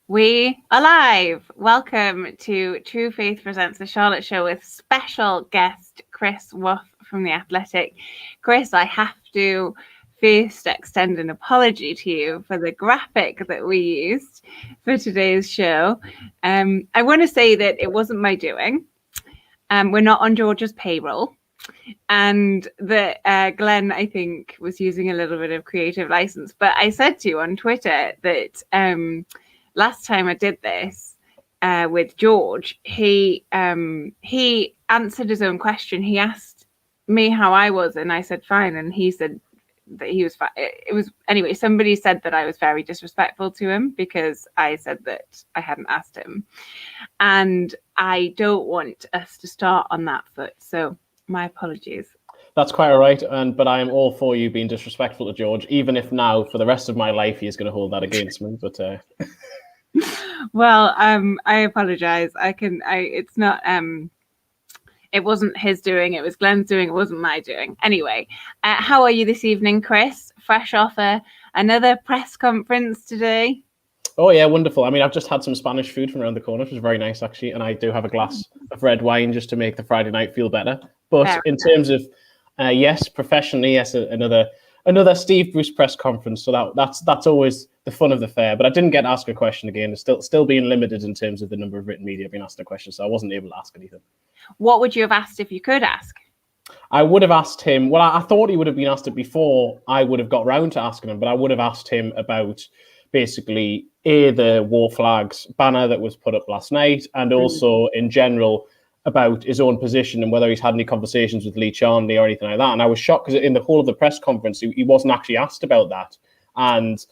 We are live. Welcome to True Faith Presents the Charlotte Show with special guest Chris Waugh from The Athletic. Chris, I have to first extend an apology to you for the graphic that we used for today's show. I want to say that it wasn't my doing. We're not on Georgia's payroll. And that Glenn, I think, was using a little bit of creative license. But I said to you on Twitter that last time I did this with George, he answered his own question. He asked me how I was, and I said fine, and he said that he was fine. It was anyway. Somebody said that I was very disrespectful to him because I said that I hadn't asked him, and I don't want us to start on that foot. So my apologies. That's quite all right, but I am all for you being disrespectful to George, even if now for the rest of my life he is going to hold that against me. But well, I apologize. It's not. It wasn't his doing. It was Glenn's doing. It wasn't my doing. Anyway, how are you this evening, Chris? Fresh off another press conference today. Oh yeah, wonderful. I mean, I've just had some Spanish food from around the corner, which was very nice actually, and I do have a glass of red wine just to make the Friday night feel better. But in terms of yes, professionally, yes, another Steve Bruce press conference. So that's always the fun of the fair. But I didn't get to ask a question again. It's still being limited in terms of the number of written media being asked a question, so I wasn't able to ask anything. What would you have asked if you could ask? I would have asked him. Well, I thought he would have been asked it before I would have got round to asking him, but I would have asked him about basically the War Flags banner that was put up last night, and also in general about his own position and whether he's had any conversations with Lee Charnley or anything like that. And I was shocked because in the whole of the press conference, he wasn't actually asked about that. And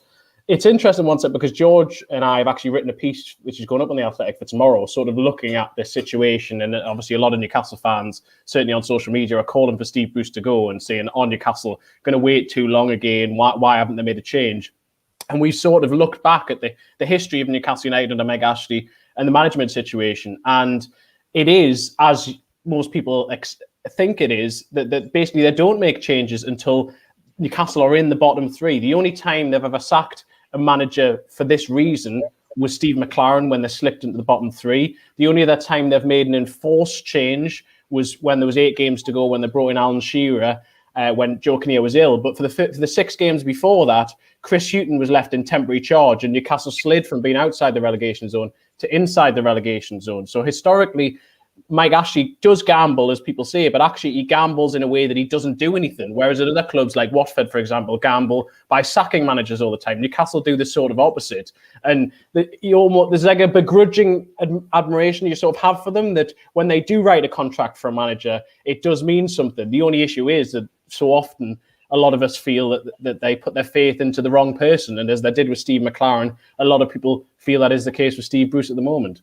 it's interesting one step because George and I have actually written a piece which is going up on The Athletic for tomorrow, sort of looking at this situation. And obviously a lot of Newcastle fans, certainly on social media, are calling for Steve Bruce to go and saying, oh, Newcastle going to wait too long again. Why haven't they made a change? And we've sort of looked back at the history of Newcastle United under Meg Ashley and the management situation. And it is, as most people think it is, that basically they don't make changes until Newcastle are in the bottom three. The only time they've ever sacked a manager for this reason was Steve McLaren when they slipped into the bottom three. The only other time they've made an enforced change was when there was 8 games to go when they brought in Alan Shearer when Joe Kinnear was ill. But for the 6 games before that, Chris Hughton was left in temporary charge and Newcastle slid from being outside the relegation zone to inside the relegation zone. So historically, Mike Ashley does gamble, as people say, but actually he gambles in a way that he doesn't do anything. Whereas at other clubs like Watford, for example, gamble by sacking managers all the time. Newcastle do the sort of opposite. And there's like a begrudging admiration you sort of have for them that when they do write a contract for a manager, it does mean something. The only issue is that so often a lot of us feel that they put their faith into the wrong person. And as they did with Steve McLaren, a lot of people feel that is the case with Steve Bruce at the moment.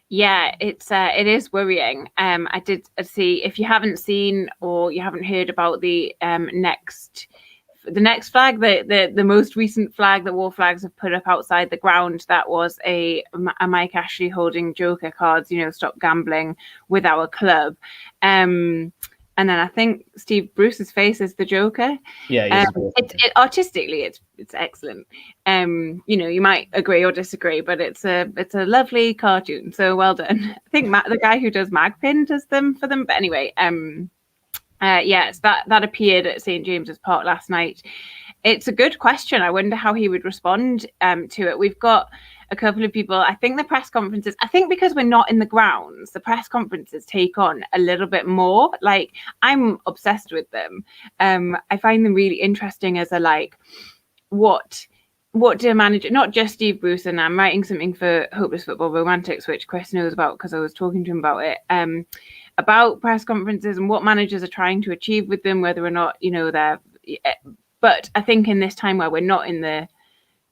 Yeah, it is worrying. I did see, if you haven't seen or you haven't heard about the next flag, the most recent flag that War Flags have put up outside the ground, that was a Mike Ashley holding Joker cards, stop gambling with our club. And then I think Steve Bruce's face is the Joker. Yeah, artistically, it's excellent. You might agree or disagree, but it's a lovely cartoon. So well done. I think the guy who does Magpin does them for them. But anyway, yes, that appeared at St. James's Park last night. It's a good question. I wonder how he would respond to it. We've got a couple of people. I think the press conferences, because we're not in the grounds, the press conferences take on a little bit more. Like, I'm obsessed with them. I find them really interesting as what do a manager, not just Steve Bruce, and I'm writing something for Hopeless Football Romantics, which Chris knows about because I was talking to him about it, about press conferences and what managers are trying to achieve with them, whether or not, they're... But I think in this time where we're not in the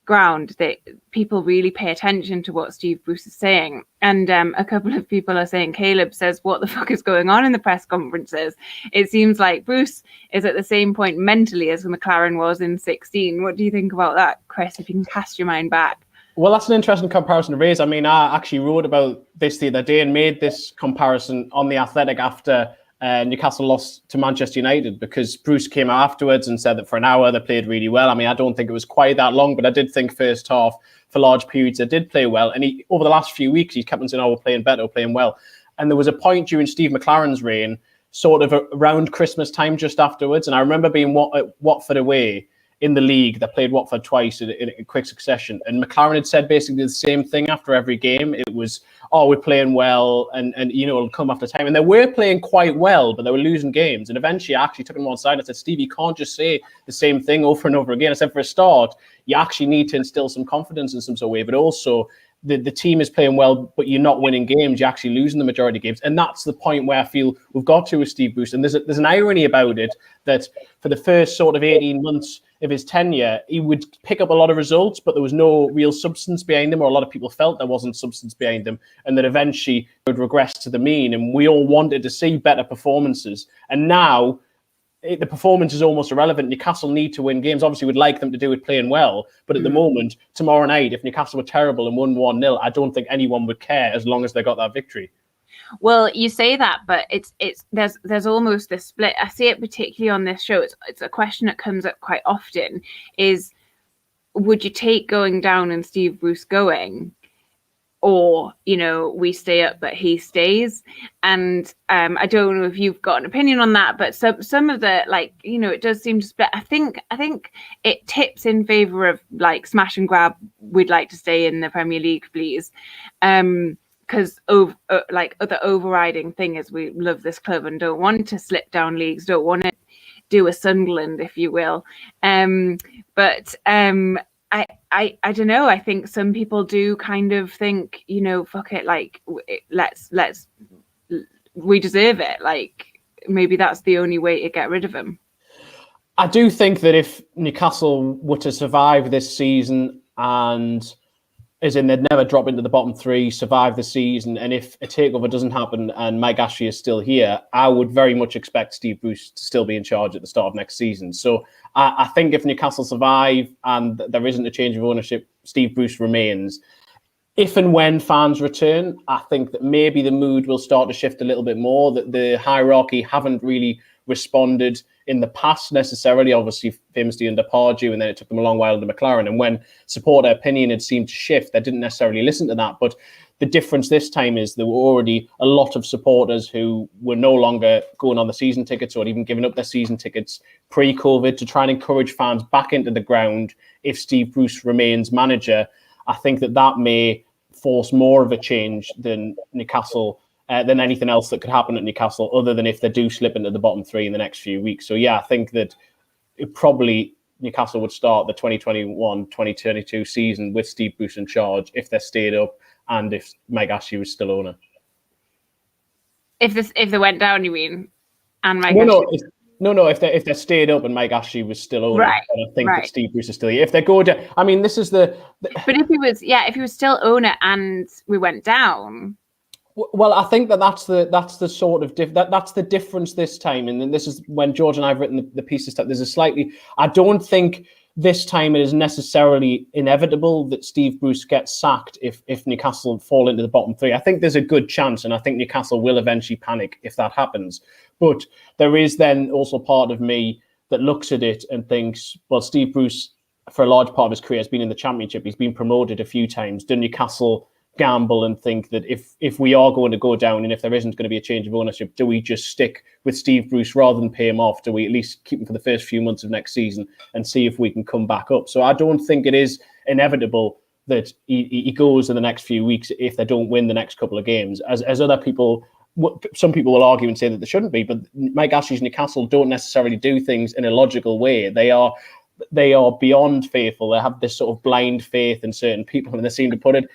ground, that people really pay attention to what Steve Bruce is saying. And a couple of people are saying, Caleb says, what the fuck is going on in the press conferences? It seems like Bruce is at the same point mentally as McLaren was in 2016. What do you think about that, Chris, if you can cast your mind back? Well, that's an interesting comparison to raise. I mean, I actually wrote about this the other day and made this comparison on The Athletic after Newcastle lost to Manchester United, because Bruce came out afterwards and said that for an hour they played really well. I mean, I don't think it was quite that long, but I did think first half, for large periods, they did play well. And he, over the last few weeks, he's kept on saying, oh, we're playing better, we're playing well. And there was a point during Steve McLaren's reign, sort of around Christmas time, just afterwards. And I remember being at Watford away in the league. They played Watford twice in quick succession. And McLaren had said basically the same thing after every game. It was, oh, we're playing well, and it'll come after time. And they were playing quite well, but they were losing games. And eventually I actually took him on side. I said, Steve, you can't just say the same thing over and over again. I said, for a start, you actually need to instill some confidence in some sort of way, but also the team is playing well, but you're not winning games. You're actually losing the majority of games. And that's the point where I feel we've got to with Steve Bruce. And there's an irony about it, that for the first sort of 18 months of his tenure, he would pick up a lot of results, but there was no real substance behind them, or a lot of people felt there wasn't substance behind them, and that eventually it would regress to the mean. And we all wanted to see better performances. And now the performance is almost irrelevant. Newcastle need to win games. Obviously, we'd like them to do it playing well, but at the moment, tomorrow night, if Newcastle were terrible and won 1-0, I don't think anyone would care as long as they got that victory. Well, you say that, but there's almost this split. I see it particularly on this show. It's a question that comes up quite often: is would you take going down and Steve Bruce going, or we stay up but he stays? And I don't know if you've got an opinion on that, but some of the it does seem to split. I think it tips in favour of smash and grab. We'd like to stay in the Premier League, please. Because the overriding thing is we love this club and don't want to slip down leagues, don't want to do a Sunderland, if you will. But I don't know. I think some people do kind of think, fuck it, let's we deserve it. Maybe that's the only way to get rid of him. I do think that if Newcastle were to survive this season, and as in they'd never drop into the bottom three, survive the season, and if a takeover doesn't happen and Mike Ashley is still here, I would very much expect Steve Bruce to still be in charge at the start of next season. So I think if Newcastle survive and there isn't a change of ownership, Steve Bruce remains. If and when fans return, I think that maybe the mood will start to shift a little bit more, that the hierarchy haven't really responded in the past necessarily, obviously famously under Pardew, and then it took them a long while under McLaren. And when supporter opinion had seemed to shift, they didn't necessarily listen to that. But the difference this time is there were already a lot of supporters who were no longer going on the season tickets or even giving up their season tickets pre-COVID to try and encourage fans back into the ground if Steve Bruce remains manager. I think that may force more of a change than Newcastle, than anything else that could happen at Newcastle, other than if they do slip into the bottom three in the next few weeks. So yeah, I think that Newcastle would start the 2021-2022 season with Steve Bruce in charge if they stayed up and if Mike Ashley was still owner. If they went down, you mean? And Mike Ashley... No. If they stayed up and Mike Ashley was still owner, right, and I think that Steve Bruce is still here. If they go down, I mean, this is the. But if he was still owner and we went down. Well, I think that's the sort of that's the difference this time, and then this is when George and I've written the pieces. There's a slightly. I don't think this time it is necessarily inevitable that Steve Bruce gets sacked if Newcastle fall into the bottom three. I think there's a good chance, and I think Newcastle will eventually panic if that happens. But there is then also part of me that looks at it and thinks, well, Steve Bruce, for a large part of his career, has been in the Championship. He's been promoted a few times. Do Newcastle gamble and think that if we are going to go down and if there isn't going to be a change of ownership, do we just stick with Steve Bruce rather than pay him off? Do we at least keep him for the first few months of next season and see if we can come back up? So I don't think it is inevitable that he goes in the next few weeks if they don't win the next couple of games. As other people, some people will argue and say that they shouldn't be, but Mike Ashley's Newcastle don't necessarily do things in a logical way. They are beyond faithful. They have this sort of blind faith in certain people, and they seem to put it,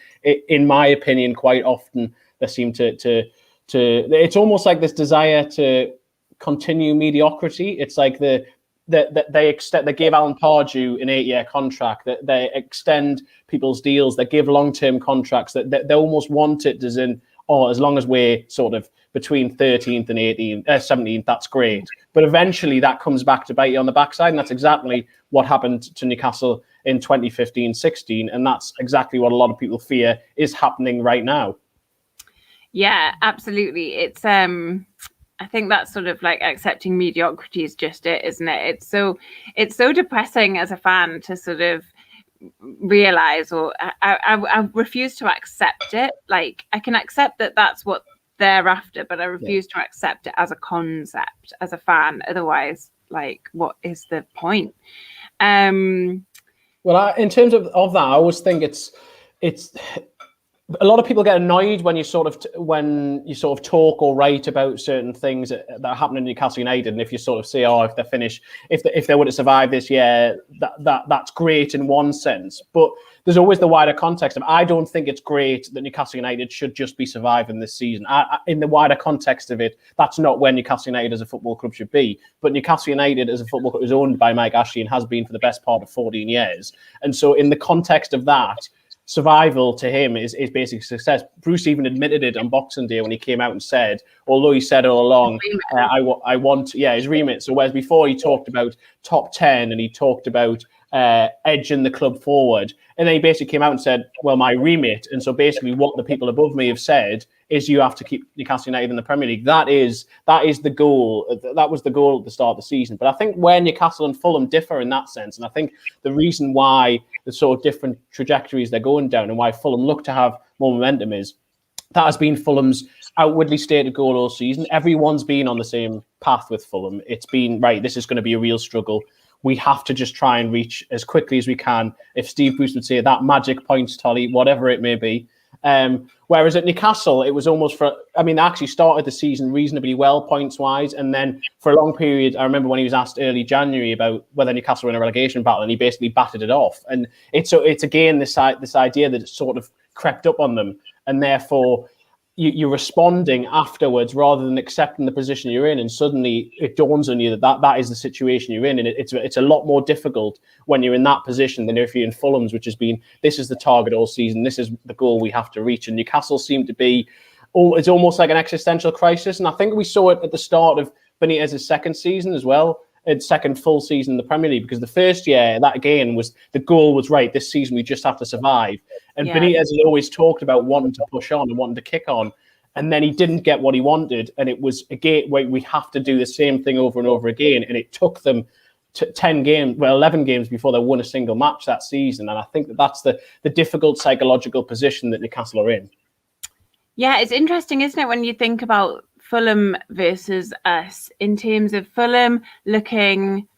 in my opinion, quite often. They seem to it's almost like this desire to continue mediocrity. It's like they give Alan Pardew an 8-year contract. That they extend people's deals. They give long-term contracts. That they almost want it as in, as long as we're sort of between 13th and 17th, that's great. But eventually that comes back to bite you on the backside. And that's exactly what happened to Newcastle in 2015-16. And that's exactly what a lot of people fear is happening right now. Yeah, absolutely. It's I think that's sort of like accepting mediocrity is just it, isn't it? It's so depressing as a fan to sort of realize, or I refuse to accept it. Like, I can accept that that's what they're after, but I refuse to accept it as a concept as a fan. Otherwise, like, what is the point? Well, in terms of that, I always think it's a lot of people get annoyed when you sort of talk or write about certain things that happen in Newcastle United, and if you sort of say, oh, if they were to survive this year, that's great in one sense, but there's always the wider context. I don't think it's great that Newcastle United should just be surviving this season. In the wider context of it, that's not where Newcastle United as a football club should be. But Newcastle United as a football club is owned by Mike Ashley and has been for the best part of 14 years. And so in the context of that, survival to him is basically success. Bruce even admitted it on Boxing Day when he came out and said, although he said all along, I want his remit. So whereas before he talked about top 10 and he talked about edging the club forward, and then he basically came out and said, well, my remit. And so basically what the people above me have said is you have to keep Newcastle United in the Premier League. That is the goal. That was the goal at the start of the season. But I think where Newcastle and Fulham differ in that sense, and I think the reason why the sort of different trajectories they're going down and why Fulham look to have more momentum is that has been Fulham's outwardly stated goal all season. Everyone's been on the same path with Fulham. It's been, right, this is going to be a real struggle. We have to just try and reach as quickly as we can. If Steve Bruce would say that magic points tally, whatever it may be. Whereas at Newcastle, it was almost they actually started the season reasonably well points-wise. And then for a long period, I remember when he was asked early January about whether Newcastle were in a relegation battle, and he basically batted it off. And it's again, this idea that it's sort of crept up on them. And therefore, you're responding afterwards rather than accepting the position you're in, and suddenly it dawns on you that is the situation you're in, and it's a lot more difficult when you're in that position than if you're in Fulham's, which has been, this is the target all season, this is the goal we have to reach. And Newcastle seemed to be, it's almost like an existential crisis, and I think we saw it at the start of Benitez's second season as well, its second full season in the Premier League, because the first year, that again was, the goal was, right, this season we just have to survive. And Benitez has always talked about wanting to push on and wanting to kick on. And then he didn't get what he wanted. And it was, again, we have to do the same thing over and over again. And it took them to 11 games before they won a single match that season. And I think that's the difficult psychological position that Newcastle are in. Yeah, it's interesting, isn't it, when you think about Fulham versus us, in terms of Fulham looking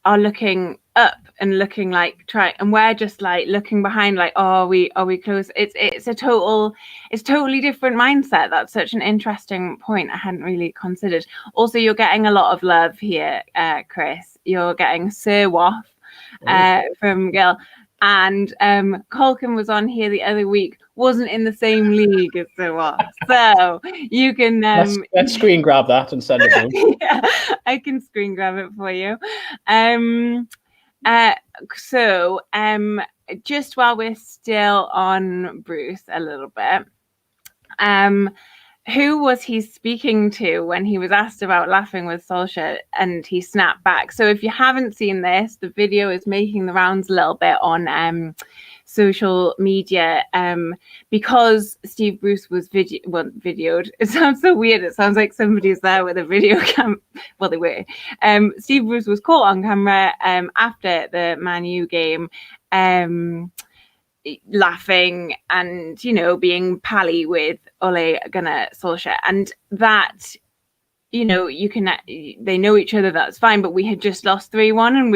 up and looking like and we're just like looking behind, like, oh, are we close? It's totally different mindset. That's such an interesting point I hadn't really considered. Also, you're getting a lot of love here, Chris. You're getting Sir Waugh from Gil. And Colkin was on here the other week, wasn't in the same league as Sir Waugh. So you can let's screen grab that and send it to him. Yeah, I can screen grab it for you. So just while we're still on Bruce a little bit, who was he speaking to when he was asked about laughing with Solskjaer and he snapped back? So if you haven't seen this, the video is making the rounds a little bit on social media because Steve Bruce was videoed. It sounds so weird. It sounds like somebody's there with a video cam. Well, they were. Steve Bruce was caught on camera after the Man U game, laughing and, you know, being pally with Ole Gunnar Solskjaer, and that, you know, they know each other, that's fine, but we had just lost 3-1 and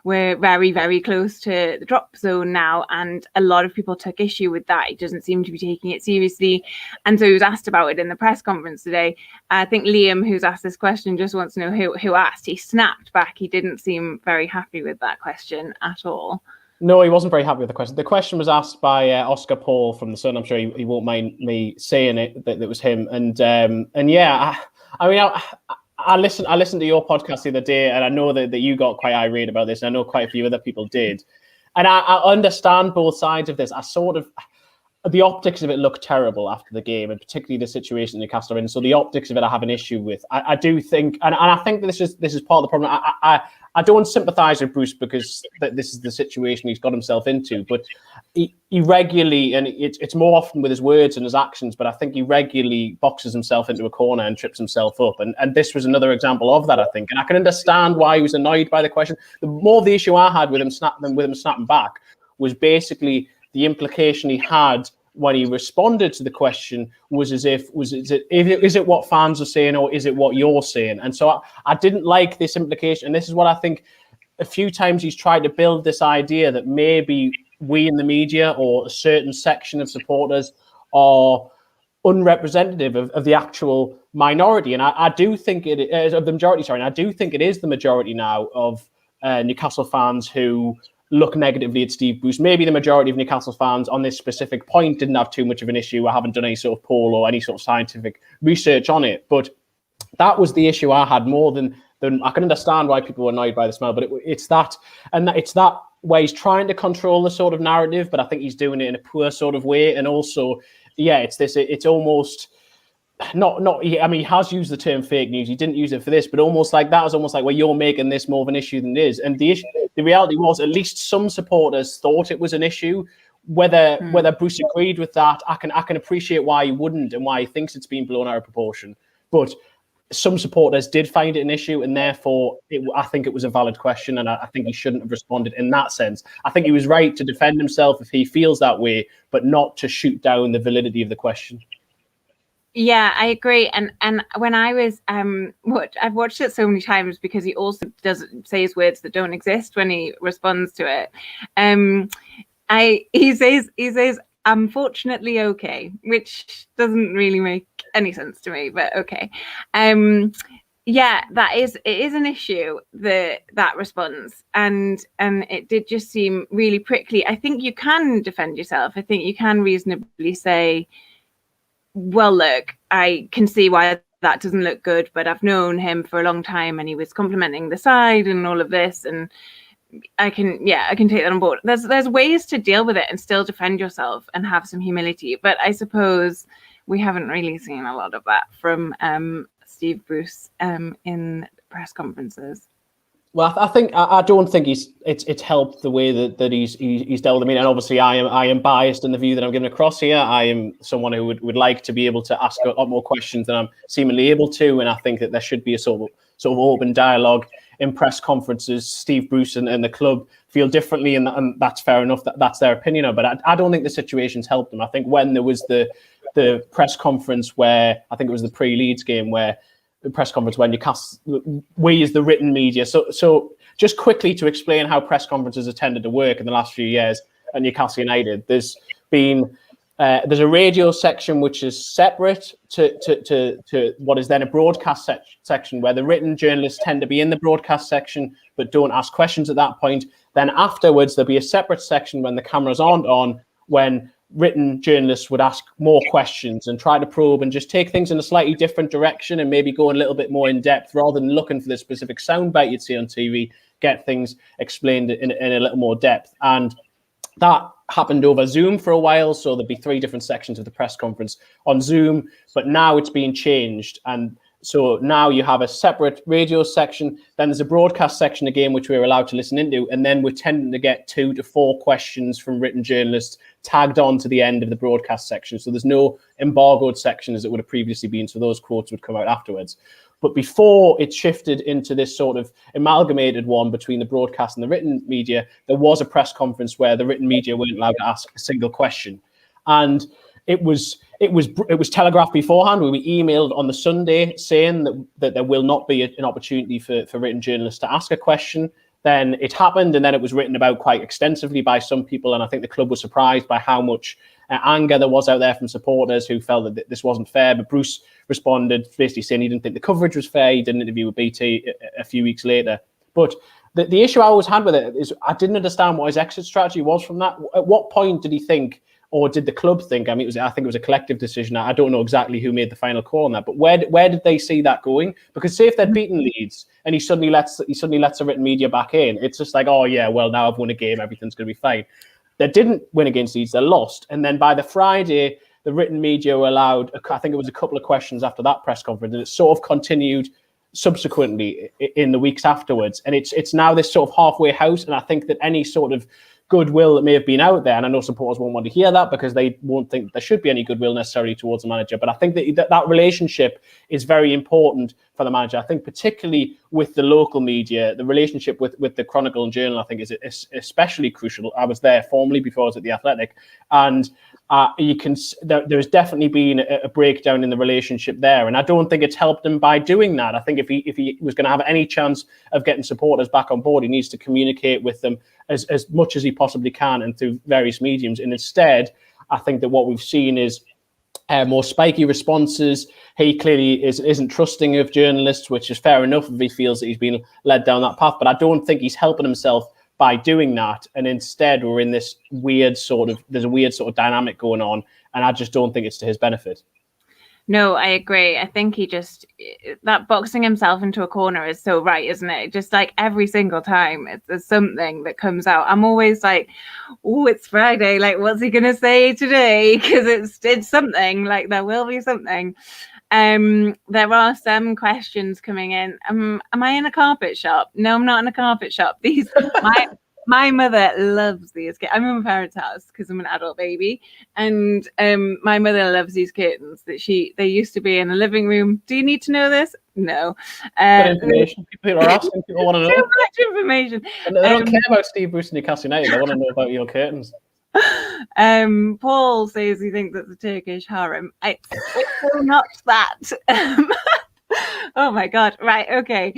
we're very, very close to the drop zone now, and a lot of people took issue with that. He doesn't seem to be taking it seriously, and so he was asked about it in the press conference today. I think Liam, who's asked this question, just wants to know who asked. He snapped back. He didn't seem very happy with that question at all. No, he wasn't very happy with the question. The question was asked by Oscar Paul from The Sun. I'm sure he won't mind me saying it, that it was him. And yeah, I listened to your podcast the other day, and I know that you got quite irate about this, and I know quite a few other people did. And I understand both sides of this. The optics of it look terrible after the game, and particularly the situation Newcastle are in. So the optics of it I have an issue with. I do think, and I think that this is part of the problem. I don't sympathise with Bruce because this is the situation he's got himself into, but he regularly, and it's more often with his words and his actions, but I think he regularly boxes himself into a corner and trips himself up. And this was another example of that, I think. And I can understand why he was annoyed by the question. The more the issue I had with him snapping back was basically the implication he had when he responded to the question was is it what fans are saying or is it what you're saying? And so I didn't like this implication. And this is what I think a few times he's tried to build this idea that maybe we in the media or a certain section of supporters are unrepresentative of the actual minority. And I do think it is of the majority, sorry. And I do think it is the majority now of Newcastle fans who look negatively at Steve Bruce. Maybe the majority of Newcastle fans on this specific point didn't have too much of an issue. I haven't done any sort of poll or any sort of scientific research on it. But that was the issue I had more than I can understand why people were annoyed by the smell. But it's that where he's trying to control the sort of narrative, but I think he's doing it in a poor sort of way. And also, yeah, it's almost I mean, he has used the term fake news. He didn't use it for this, but almost like that was almost like, well, you're making this more of an issue than it is. And the reality was, at least some supporters thought it was an issue. Whether Bruce agreed with that, I can appreciate why he wouldn't and why he thinks it's been blown out of proportion. But some supporters did find it an issue, and therefore, I think it was a valid question, and I think he shouldn't have responded in that sense. I think he was right to defend himself if he feels that way, but not to shoot down the validity of the question. Yeah, I agree. And when I was I've watched it so many times because he also does say his words that don't exist when he responds to it. He says unfortunately okay, which doesn't really make any sense to me, but okay. Yeah, it is an issue, that response, and it did just seem really prickly. I think you can defend yourself. I think you can reasonably say, well, look, I can see why that doesn't look good, but I've known him for a long time and he was complimenting the side and all of this, and I can take that on board. There's ways to deal with it and still defend yourself and have some humility, but I suppose we haven't really seen a lot of that from Steve Bruce in press conferences. Well, I don't think it's helped the way that he's dealt with me. And obviously, I am biased in the view that I'm giving across here. I am someone who would like to be able to ask a lot more questions than I'm seemingly able to, and I think that there should be a sort of open dialogue in press conferences. Steve Bruce and the club feel differently, and that's fair enough. That's their opinion. But I don't think the situation's helped them. I think when there was the press conference where I think it was the pre-Leeds game where. The press conference when we as the written media. So just quickly to explain how press conferences have tended to work in the last few years at Newcastle United, there's a radio section which is separate to what is then a broadcast section where the written journalists tend to be in the broadcast section but don't ask questions at that point. Then afterwards there'll be a separate section when the cameras aren't on, when written journalists would ask more questions and try to probe and just take things in a slightly different direction and maybe go a little bit more in depth rather than looking for the specific soundbite you'd see on TV, get things explained in a little more depth. And that happened over Zoom for a while. So there'd be 3 different sections of the press conference on Zoom, but now it's being changed. And so now you have a separate radio section, then there's a broadcast section again, which we're allowed to listen into. And then we're tending to get 2 to 4 questions from written journalists tagged on to the end of the broadcast section. So there's no embargoed section as it would have previously been. So those quotes would come out afterwards. But before it shifted into this sort of amalgamated one between the broadcast and the written media, there was a press conference where the written media weren't allowed to ask a single question. And it was telegraphed beforehand. We emailed on the Sunday saying that there will not be an opportunity for written journalists to ask a question. Then it happened, and then it was written about quite extensively by some people. And I think the club was surprised by how much anger there was out there from supporters who felt that this wasn't fair. But Bruce responded basically saying he didn't think the coverage was fair. He did an interview with BT a few weeks later. But the issue I always had with it is I didn't understand what his exit strategy was from that. At what point did he think, or did the club think? I mean, I think it was a collective decision. I don't know exactly who made the final call on that, but where did they see that going? Because say if they'd beaten Leeds and he suddenly lets the written media back in, it's just like, oh yeah, well now I've won a game, everything's going to be fine. They didn't win against Leeds, they lost, and then by the Friday, the written media were allowed, I think it was a couple of questions after that press conference, and it sort of continued subsequently in the weeks afterwards. And it's now this sort of halfway house. And I think that any sort of goodwill that may have been out there, and I know supporters won't want to hear that because they won't think there should be any goodwill necessarily towards the manager, but I think that relationship is very important for the manager. I think particularly with the local media, the relationship with the Chronicle and Journal, I think is especially crucial. I was there formerly before I was at The Athletic, and there's definitely been a breakdown in the relationship there, and I don't think it's helped him by doing that. I think if he was going to have any chance of getting supporters back on board, he needs to communicate with them as much as he possibly can and through various mediums. And instead, I think that what we've seen is more spiky responses. He clearly isn't trusting of journalists, which is fair enough if he feels that he's been led down that path. But I don't think he's helping himself by doing that. And instead, we're in this there's a weird sort of dynamic going on. And I just don't think it's to his benefit. No, I agree. I think that boxing himself into a corner is so right, isn't it? Just like every single time there's something that comes out, I'm always like, oh, it's Friday. Like, what's he going to say today? Because it's something, like there will be something. There are some questions coming in. Am I in a carpet shop? No, I'm not in a carpet shop. My mother loves these. I'm in my parents' house because I'm an adult baby, and my mother loves these curtains they used to be in the living room. Do you need to know this? No. Good information. People are asking. People want to know. Too much information. And they don't care about Steve Bruce and Newcastle United. They want to know about your curtains. Paul says he thinks that's a Turkish harem. It's not that. Oh my God. Right. Okay.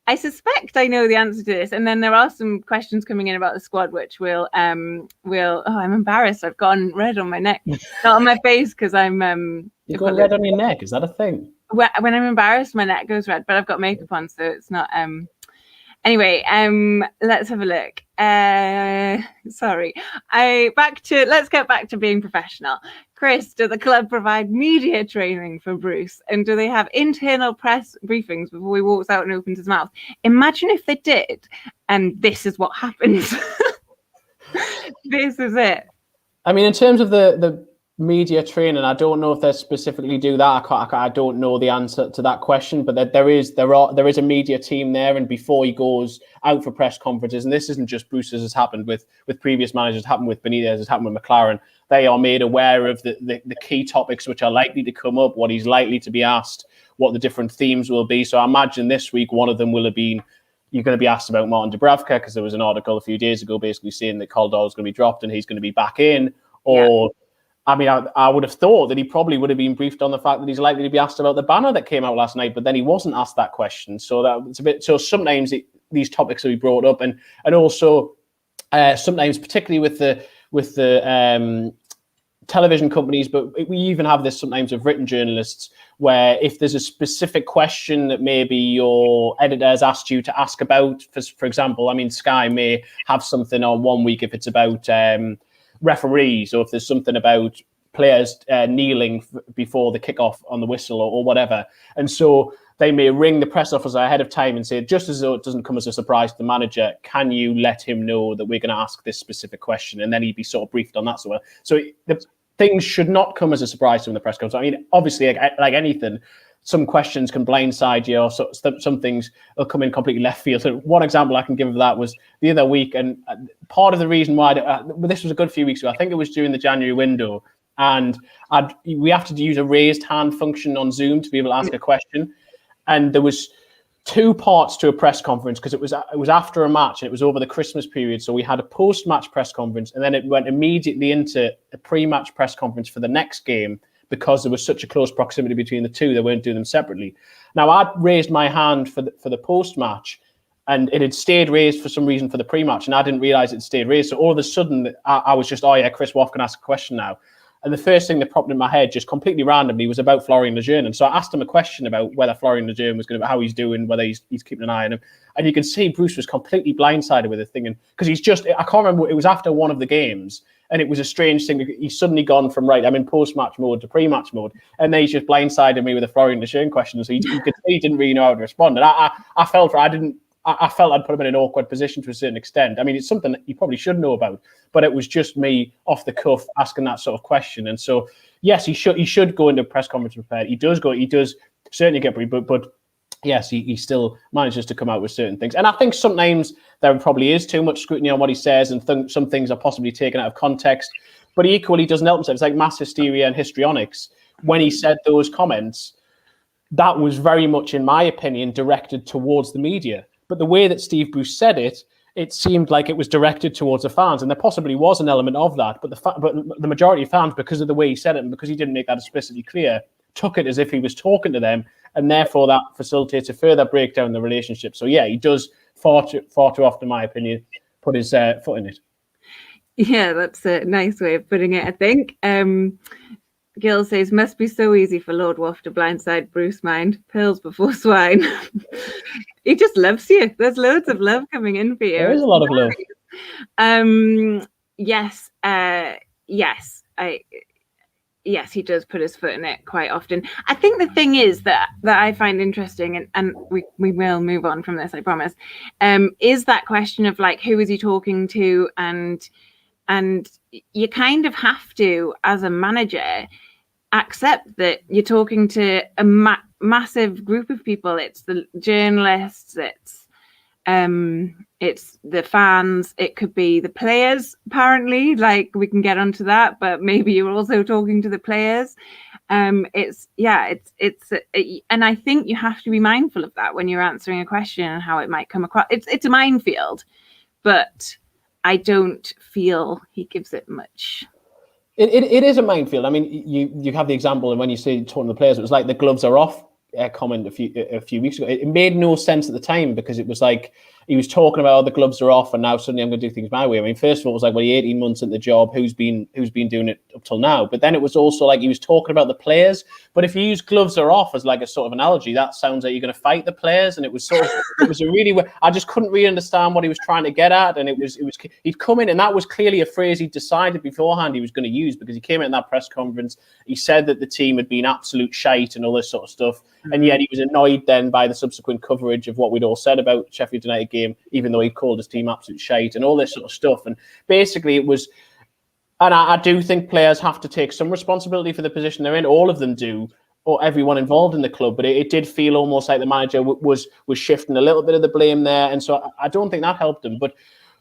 I suspect I know the answer to this, and then there are some questions coming in about the squad, which we'll. I'm embarrassed. I've gone red on my neck, not on my face, because I'm. You got red on your neck? Is that a thing? When I'm embarrassed, my neck goes red, but I've got makeup on, so it's not. Anyway, let's have a look. Sorry. Let's get back to being professional. Chris, do the club provide media training for Bruce? And do they have internal press briefings before he walks out and opens his mouth? Imagine if they did, and this is what happens. This is it. I mean, in terms of the media training, I don't know if they specifically do that. I don't know the answer to that question, but there is a media team there, and before he goes out for press conferences, and this isn't just Bruce, as has happened with previous managers, it's happened with Benitez, it's happened with McLaren, they are made aware of the key topics which are likely to come up, what he's likely to be asked, what the different themes will be. So I imagine this week one of them will have been, you're going to be asked about Martin Dubravka, because there was an article a few days ago basically saying that Koldal is going to be dropped and he's going to be back in, or I mean, I would have thought that he probably would have been briefed on the fact that he's likely to be asked about the banner that came out last night, but then he wasn't asked that question. So that's a bit. So sometimes these topics will be brought up, and also sometimes, particularly with the television companies, but we even have this sometimes with written journalists, where if there's a specific question that maybe your editor has asked you to ask about, for example, I mean, Sky may have something on one week if it's about referees, or if there's something about players kneeling before the kickoff on the whistle or whatever. And so they may ring the press officer ahead of time and say, just as though it doesn't come as a surprise to the manager, can you let him know that we're going to ask this specific question? And then he'd be sort of briefed on that. So the things should not come as a surprise to him in the press conference. I mean, obviously, like anything, some questions can blindside you, or some things will come in completely left field. So one example I can give of that was the other week, and part of the reason why this was a good few weeks ago, I think it was during the January window, and we have to use a raised hand function on Zoom to be able to ask a question, and there was two parts to a press conference, because it was after a match and it was over the Christmas period. So we had a post-match press conference, and then it went immediately into a pre-match press conference for the next game, because there was such a close proximity between the two. They weren't doing them separately. Now, I'd raised my hand for the post-match, and it had stayed raised for some reason for the pre-match, and I didn't realise it stayed raised. So all of a sudden, I was just, oh yeah, Chris Waugh can ask a question now. And the first thing that popped in my head, just completely randomly, was about Florian Lejeune. And so I asked him a question about whether Florian Lejeune was going to, how he's doing, whether he's keeping an eye on him. And you can see Bruce was completely blindsided with it, thinking, because I can't remember, it was after one of the games. And it was a strange thing. He's suddenly gone from, right, I'm in post-match mode to pre-match mode. And then he's just blindsided me with a Florian Lejeune question. So you could see he didn't really know how to respond. And I felt I'd put him in an awkward position to a certain extent. I mean, it's something that you probably should know about, but it was just me off the cuff asking that sort of question. And so, yes, he should go into a press conference prepared. He does certainly get but yes, he still manages to come out with certain things. And I think sometimes there probably is too much scrutiny on what he says, and some things are possibly taken out of context. But he equally doesn't help himself. It's like mass hysteria and histrionics. When he said those comments, that was very much, in my opinion, directed towards the media. But the way that Steve Bruce said it, it seemed like it was directed towards the fans, and there possibly was an element of that. But the majority of fans, because of the way he said it and because he didn't make that explicitly clear, took it as if he was talking to them, and therefore that facilitates a further breakdown in the relationship. So yeah, he does far too often, in my opinion, put his foot in it. Yeah, that's a nice way of putting it, I think. Gil says, must be so easy for Lord Waugh to blindside Bruce mind. Pearls before swine. He just loves you. There's loads of love coming in for you. There is a lot of love. Yes, yes, he does put his foot in it quite often. I think the thing is that I find interesting, and we will move on from this, I promise, is that question of like, who is he talking to? And you kind of have to, as a manager, accept that you're talking to a massive group of people. It's the journalists, it's the fans, it could be the players, apparently, like we can get onto that, but maybe you're also talking to the players. And I think you have to be mindful of that when you're answering a question and how it might come across. It's a minefield, but I don't feel he gives it much. It is a minefield. I mean, you have the example, and when you say talking to the players, it was like the gloves are off comment a few weeks ago. It made no sense at the time, because it was like he was talking about the gloves are off and now suddenly I'm going to do things my way. I mean, first of all, it was like, well, he 18 months in the job, who's been doing it up till now? But then it was also like he was talking about the players. But if you use gloves are off as like a sort of analogy, that sounds like you're going to fight the players. And it was sort of, it was a really, I just couldn't really understand what he was trying to get at. And it was he'd come in, and that was clearly a phrase he decided beforehand he was going to use, because he came in that press conference, he said that the team had been absolute shite and all this sort of stuff. And yet he was annoyed then by the subsequent coverage of what we'd all said about Sheffield United game, even though he called his team absolute shite and all this sort of stuff. And basically it was, and I do think players have to take some responsibility for the position they're in. All of them do, or everyone involved in the club. But it did feel almost like the manager was shifting a little bit of the blame there. And so I don't think that helped him. But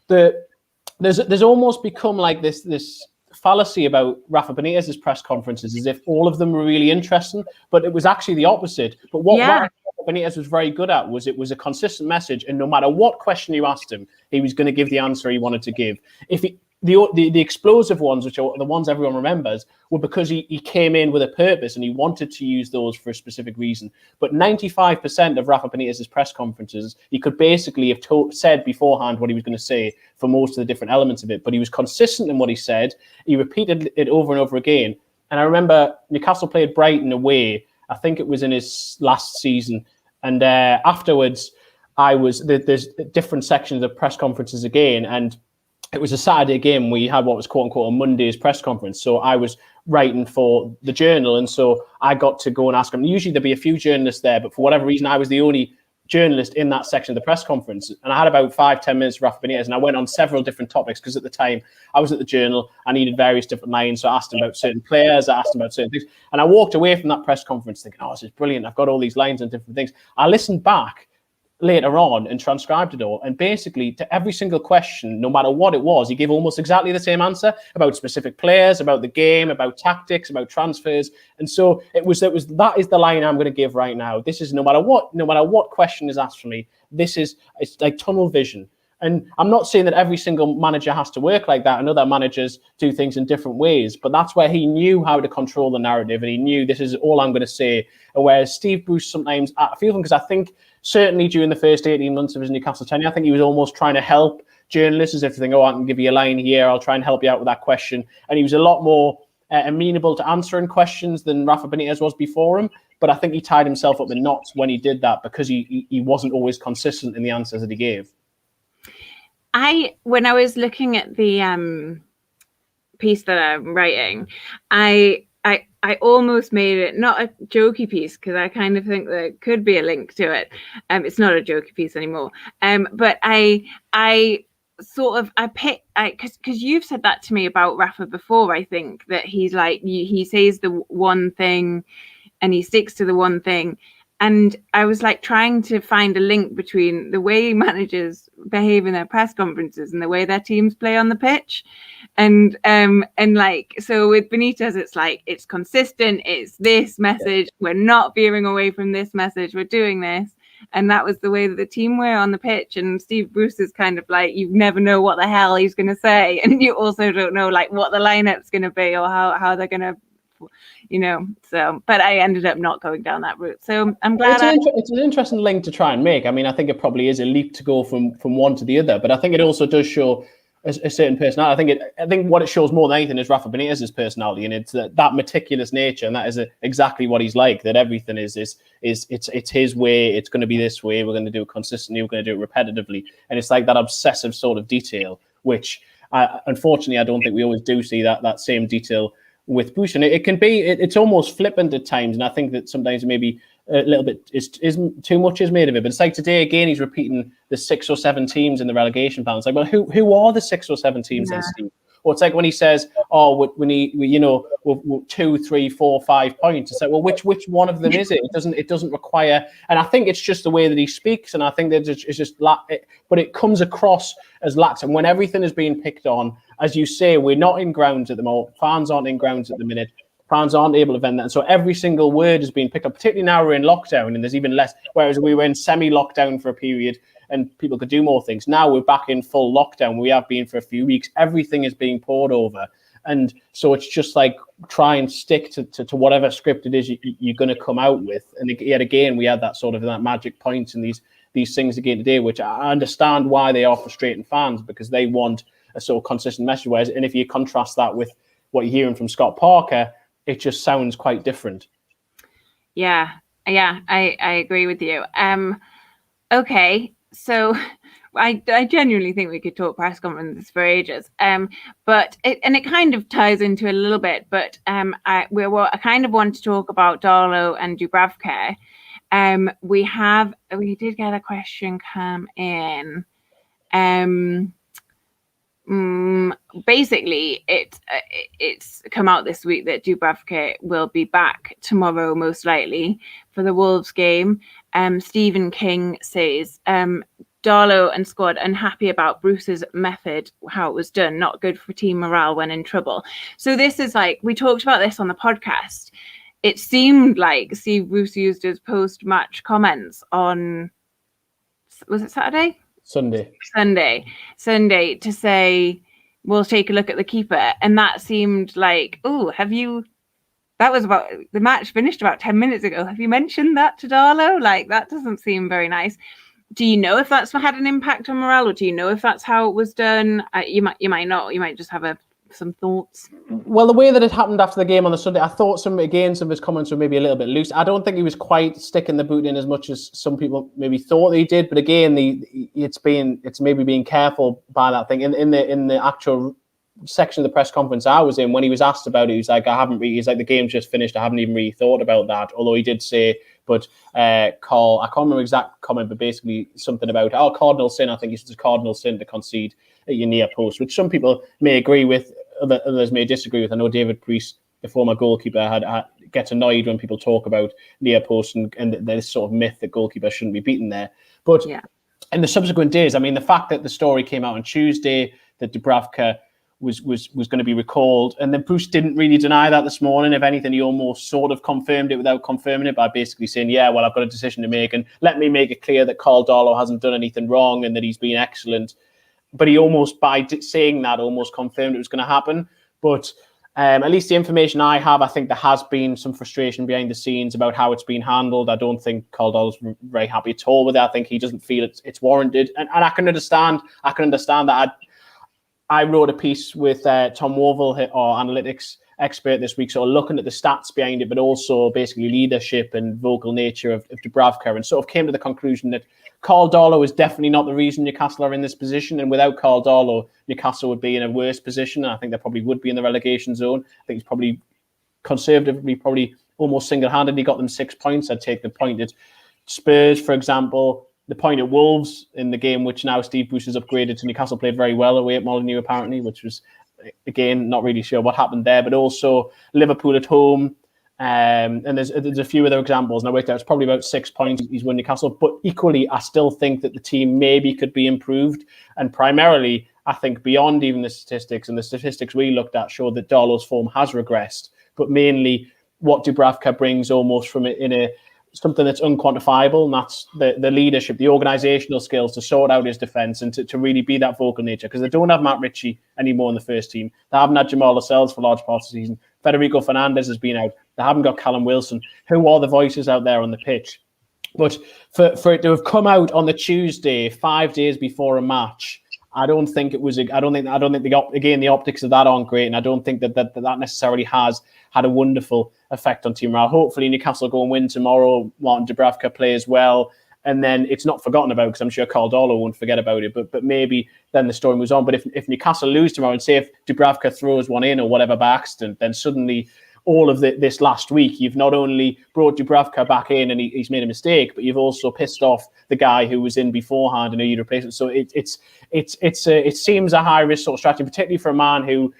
there's almost become like this fallacy about Rafa Benitez's press conferences, as if all of them were really interesting, but it was actually the opposite. But what Rafa Benitez was very good at was, it was a consistent message, and no matter what question you asked him, he was going to give the answer he wanted to give. The explosive ones, which are the ones everyone remembers, were because he came in with a purpose and he wanted to use those for a specific reason. But 95% of Rafa Benitez's press conferences, he could basically have said beforehand what he was going to say for most of the different elements of it. But he was consistent in what he said. He repeated it over and over again. And I remember Newcastle played Brighton away. I think it was in his last season. And afterwards, there's different sections of press conferences again. And it was a Saturday game. We had what was quote unquote a Monday's press conference. So I was writing for the Journal. And so I got to go and ask him. Usually there'd be a few journalists there, but for whatever reason, I was the only journalist in that section of the press conference. And I had about 5-10 minutes of Rafa Benitez, and I went on several different topics, because at the time I was at the Journal. I needed various different lines. So I asked him about certain players. I asked him about certain things. And I walked away from that press conference thinking, oh, this is brilliant. I've got all these lines and different things. I listened back later on and transcribed it all, and basically to every single question, no matter what it was, he gave almost exactly the same answer about specific players, about the game, about tactics, about transfers. And so that is the line I'm going to give right now. This is no matter what question is asked for me, it's like tunnel vision. And I'm not saying that every single manager has to work like that, and other managers do things in different ways, but that's where he knew how to control the narrative, and he knew this is all I'm going to say. Whereas Steve Bruce, sometimes I feel him, because I think certainly during the first 18 months of his Newcastle tenure, I think he was almost trying to help journalists, as if to think, oh, I can give you a line here, I'll try and help you out with that question. And he was a lot more amenable to answering questions than Rafa Benitez was before him. But I think he tied himself up in knots when he did that, because he wasn't always consistent in the answers that he gave. When I was looking at the piece that I'm writing, I almost made it not a jokey piece, because I kind of think there could be a link to it. It's not a jokey piece anymore. But I sort of because you've said that to me about Rafa before. I think that he's like, he says the one thing and he sticks to the one thing. And I was like trying to find a link between the way managers behave in their press conferences and the way their teams play on the pitch. And like, so with Benitez, it's like, it's consistent. It's this message. We're not veering away from this message. We're doing this. And that was the way that the team were on the pitch. And Steve Bruce is kind of like, you never know what the hell he's going to say. And you also don't know like what the lineup's going to be or how they're going to, so, but I ended up not going down that route. So I'm glad. It's an interesting link to try and make. I mean, I think it probably is a leap to go from one to the other, but I think it also does show a certain personality. I think what it shows more than anything is Rafa Benitez's personality, and it's that meticulous nature, and that is exactly what he's like. That everything is it's his way. It's going to be this way. We're going to do it consistently. We're going to do it repetitively, and it's like that obsessive sort of detail, which unfortunately I don't think we always do see that same detail with Bruce. And it can be, it's almost flippant at times, and I think that sometimes maybe a little bit is too much is made of it. But it's like today again, he's repeating the 6 or 7 teams in the relegation plan. It's like, well, who are the 6 or 7 teams then, Steve? Or it's like when he says, "Oh, we're 2, 3, 4, 5 points." It's like, well, which one of them is it? It doesn't require. And I think it's just the way that he speaks, and I think that it's just but it comes across as lax. And when everything is being picked on, as you say, we're not in grounds at the moment. Fans aren't in grounds at the minute. Fans aren't able to vent that. And so every single word is being picked up, particularly now we're in lockdown and there's even less, whereas we were in semi-lockdown for a period and people could do more things. Now we're back in full lockdown. We have been for a few weeks. Everything is being poured over. And so it's just like try and stick to whatever script it is you're going to come out with. And yet again, we had that sort of that magic point and these things again today, which I understand why they are frustrating fans because they want a sort of consistent message. Whereas, and if you contrast that with what you're hearing from Scott Parker, it just sounds quite different. Yeah, I agree with you. Okay, so I genuinely think we could talk press conferences for ages. But it kind of ties into a little bit. But I kind of want to talk about Darlow and Dubravka. We did get a question come in. Basically, it's come out this week that Dubravka will be back tomorrow, most likely, for the Wolves game. Stephen King says, Darlow and squad unhappy about Bruce's method, how it was done, not good for team morale when in trouble. So this is like, we talked about this on the podcast. It seemed like Steve Bruce used his post-match comments on, was it Saturday? Sunday to say, we'll take a look at the keeper. And that seemed like, that was about, the match finished about 10 minutes ago. Have you mentioned that to Darlow? Like, that doesn't seem very nice. Do you know if that's had an impact on morale, or do you know if that's how it was done? You might not. You might just have some thoughts. Well, the way that it happened after the game on the Sunday, I thought some of his comments were maybe a little bit loose. I don't think he was quite sticking the boot in as much as some people maybe thought he did. But again, it's maybe being careful by that thing. In the actual section of the press conference I was in, when he was asked about it, he was like, the game's just finished. I haven't even really thought about that. Although he did say, but call, I can't remember exact comment, but basically something about, cardinal sin. I think it's just cardinal sin to concede at your near post, which some people may agree with, others may disagree with. I know David Priest, the former goalkeeper, gets annoyed when people talk about near post and this sort of myth that goalkeepers shouldn't be beaten there. But in the subsequent days, I mean, the fact that the story came out on Tuesday that Dubravka was going to be recalled, and then Bruce didn't really deny that this morning. If anything, he almost sort of confirmed it without confirming it by basically saying, I've got a decision to make, and let me make it clear that Carl Darlow hasn't done anything wrong and that he's been excellent. But he almost, by saying that, almost confirmed it was going to happen. But at least the information I have, I think there has been some frustration behind the scenes about how it's been handled. I don't think Carl Darlow's very happy at all with it. I think he doesn't feel it's warranted, and I can understand. That. I wrote a piece with Tom Worville, our analytics expert this week, sort of looking at the stats behind it, but also basically leadership and vocal nature of Dubravka, and sort of came to the conclusion that Carl Darlow is definitely not the reason Newcastle are in this position, and without Carl Darlow, Newcastle would be in a worse position, and I think they probably would be in the relegation zone. I think he's probably conservatively, almost single-handedly got them 6 points. I'd take the point at Spurs, for example. The point at Wolves in the game, which now Steve Bruce has upgraded to Newcastle, played very well away at Molineux, apparently, which was, again, not really sure what happened there. But also Liverpool at home, And there's a few other examples, and I worked out it's probably about 6 points he's won Newcastle. But equally, I still think that the team maybe could be improved. And primarily, I think beyond even the statistics, and the statistics we looked at show that Darlow's form has regressed. But mainly, what Dubravka brings almost from it in a something that's unquantifiable, and that's the leadership, the organisational skills to sort out his defence and to really be that vocal nature. Because they don't have Matt Ritchie anymore in the first team. They haven't had Jamal Lascelles for large parts of the season. Federico Fernandez has been out. They haven't got Callum Wilson. Who are the voices out there on the pitch? But for it to have come out on the Tuesday, 5 days before a match, I don't think it was. I don't think the optics of that aren't great, and I don't think that necessarily has had a wonderful effect on team morale. Hopefully, Newcastle go and win tomorrow. Martin Dubravka plays well, and then it's not forgotten about because I'm sure Carl Darlow won't forget about it. But maybe then the story moves on. But if Newcastle lose tomorrow, and say if Dubravka throws one in or whatever by accident, then suddenly all of this last week, you've not only brought Dubravka back in and he's made a mistake, but you've also pissed off the guy who was in beforehand and who you replace. So it seems a high risk sort of strategy, particularly for a man who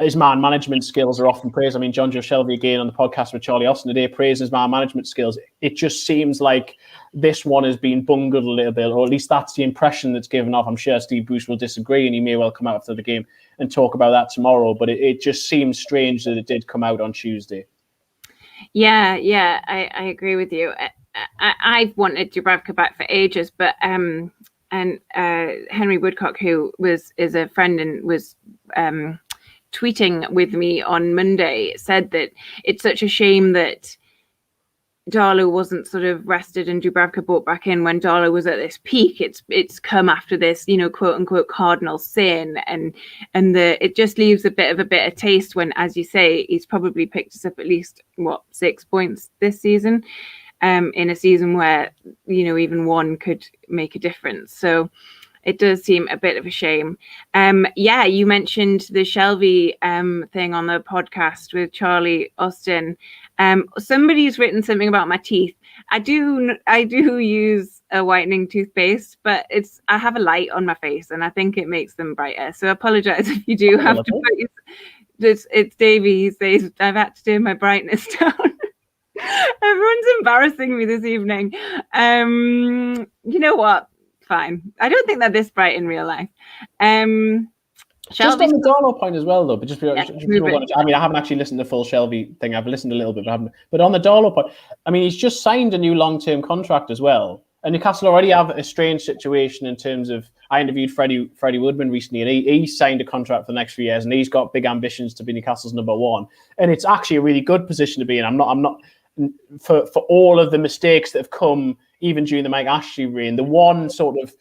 his man management skills are often praised. I mean, John Joe Shelby again on the podcast with Charlie Austin today praised his man management skills. It just seems like this one has been bungled a little bit, or at least that's the impression that's given off. I'm sure Steve Bruce will disagree, and he may well come out after the game and talk about that tomorrow. But it just seems strange that it did come out on Tuesday. Yeah, I agree with you. I've wanted Dubravka back for ages, but and Henry Woodcock, who is a friend and was tweeting with me on Monday, said that it's such a shame that Darlow wasn't sort of rested and Dubravka brought back in when Darlow was at this peak. It's come after this, quote unquote cardinal sin, and it just leaves a bit of a bitter taste when, as you say, he's probably picked us up at least 6 points this season, in a season where even one could make a difference. So it does seem a bit of a shame. You mentioned the Shelby thing on the podcast with Charlie Austin. Somebody's written something about my teeth. I do use a whitening toothpaste, but I have a light on my face and I think it makes them brighter. So I apologize if you do have to put it's Davey. He says I've had to turn my brightness down. Everyone's embarrassing me this evening. You know what? Fine. I don't think they're this bright in real life. Just on the Darlow point as well, though. But I haven't actually listened to the full Shelby thing. I've listened a little bit, but on the Darlow point, I mean, he's just signed a new long-term contract as well. And Newcastle already have a strange situation in terms of. I interviewed Freddie Woodman recently, and he signed a contract for the next few years, and he's got big ambitions to be Newcastle's number one. And it's actually a really good position to be in. I'm not for all of the mistakes that have come even during the Mike Ashley reign. The one sort of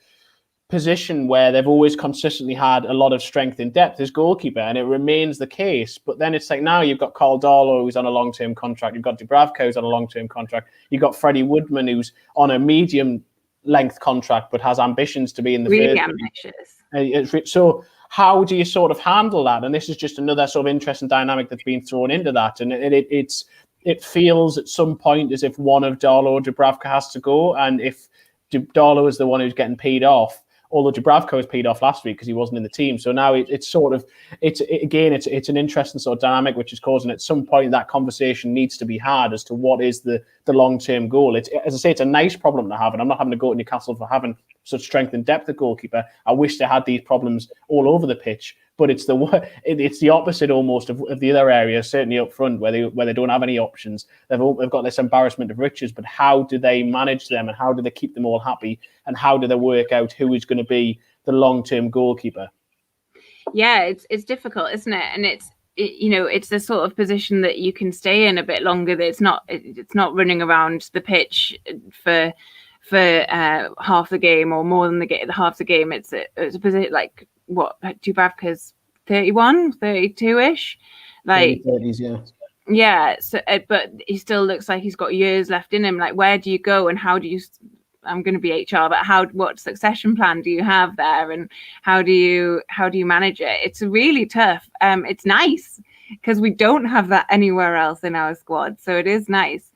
position where they've always consistently had a lot of strength in depth is goalkeeper, and it remains the case. But then it's like now you've got Carl Darlow who's on a long-term contract, you've got Dubravka who's on a long-term contract, you've got Freddie Woodman who's on a medium-length contract but has ambitions to be in the really ambitious. So how do you sort of handle that? And this is just another sort of interesting dynamic that's been thrown into that, and it feels at some point as if one of Darlow or Dubravka has to go, and if Darlow is the one who's getting paid off, although Dubravka was paid off last week because he wasn't in the team. So now it's an interesting sort of dynamic which is causing at some point that conversation needs to be had as to what is the long-term goal. As I say, it's a nice problem to have, and I'm not having to go to Newcastle for having such strength and depth at goalkeeper. I wish they had these problems all over the pitch. But it's the opposite almost of the other areas, certainly up front where they don't have any options. They've got this embarrassment of riches, but how do they manage them, and how do they keep them all happy, and how do they work out who is going to be the long-term goalkeeper? Yeah, it's difficult, isn't it? And it's the sort of position that you can stay in a bit longer. That it's not running around the pitch for half the game or more than half the game. It's a position like what Dubravka's 31, 32-ish, like 30s, yeah. So, but he still looks like he's got years left in him. Like, where do you go, and how do you? I'm going to be HR, but what succession plan do you have there, and how do you manage it? It's really tough. It's nice because we don't have that anywhere else in our squad, so it is nice.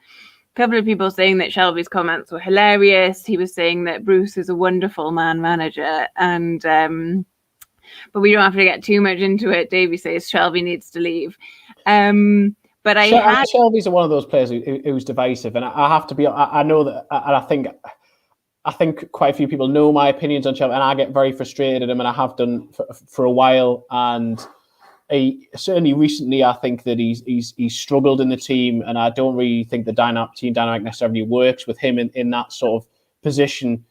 A couple of people saying that Shelby's comments were hilarious. He was saying that Bruce is a wonderful man manager, and but we don't have to get too much into it. Davey says Shelby needs to leave. But But Shelby's one of those players who's divisive, and I have to be. I know that, and I think quite a few people know my opinions on Shelby, and I get very frustrated at him, and I have done for a while. And certainly recently, I think that he's struggled in the team, and I don't really think the team dynamic necessarily works with him in that sort of position.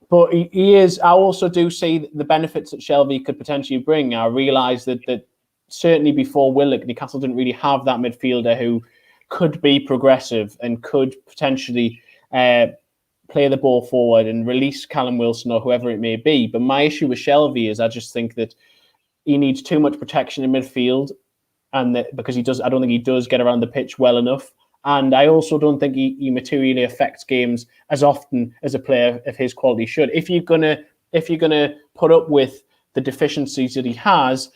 But he is. I also do see the benefits that Shelby could potentially bring. I realise that certainly before Willock, Newcastle didn't really have that midfielder who could be progressive and could potentially play the ball forward and release Callum Wilson or whoever it may be. But my issue with Shelby is I just think that he needs too much protection in midfield, and because I don't think he does get around the pitch well enough. And I also don't think he materially affects games as often as a player of his quality should. If you're gonna put up with the deficiencies that he has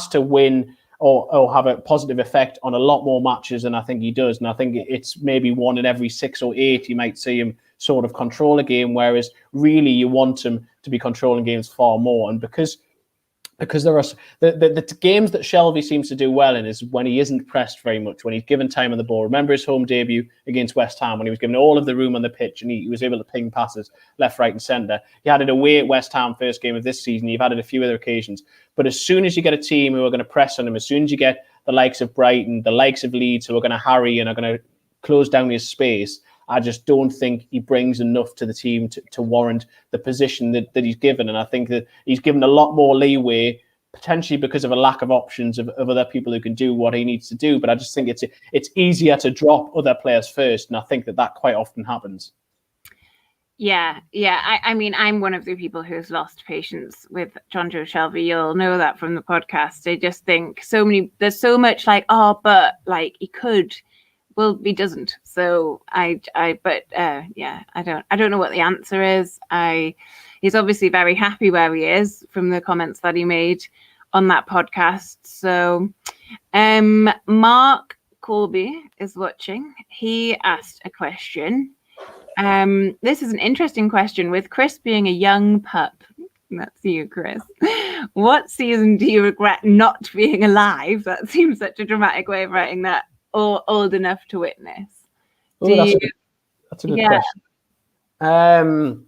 to win or have a positive effect on a lot more matches than I think he does. And I think it's maybe 1 in every 6 or 8 you might see him sort of control a game, whereas really you want him to be controlling games far more. And because there are the games that Shelby seems to do well in is when he isn't pressed very much, when he's given time on the ball. Remember his home debut against West Ham when he was given all of the room on the pitch and he was able to ping passes left, right and centre. He had it away at West Ham first game of this season. You've had it a few other occasions. But as soon as you get a team who are going to press on him, as soon as you get the likes of Brighton, the likes of Leeds who are going to harry and are going to close down his space, I just don't think he brings enough to the team to warrant the position that he's given. And I think that he's given a lot more leeway, potentially because of a lack of options of other people who can do what he needs to do. But I just think it's easier to drop other players first. And I think that quite often happens. Yeah. I mean, I'm one of the people who's lost patience with Jonjo Shelvey. You'll know that from the podcast. I just think there's so much like, but like he could. Well, he doesn't. So I don't know what the answer is. He's obviously very happy where he is from the comments that he made on that podcast. So Mark Colby is watching. He asked a question. This is an interesting question. With Chris being a young pup, that's you, Chris. What season do you regret not being alive? That seems such a dramatic way of writing that. Or old enough to witness? That's a good question.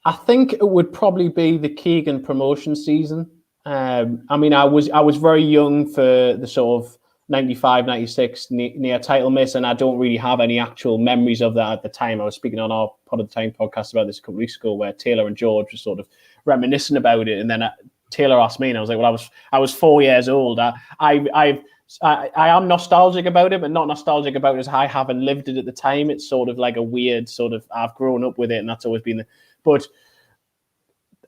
I think it would probably be the Keegan promotion season. I mean, I was very young for the sort of 95, 96 near title miss, and I don't really have any actual memories of that at the time. I was speaking on our Pod of the Time podcast about this a couple of weeks ago, where Taylor and George were sort of reminiscing about it, and then Taylor asked me, and I was like, "Well, I was 4 years old. I am nostalgic about it, but not nostalgic about it as I haven't lived it at the time. It's sort of like a weird sort of, I've grown up with it, and that's always been but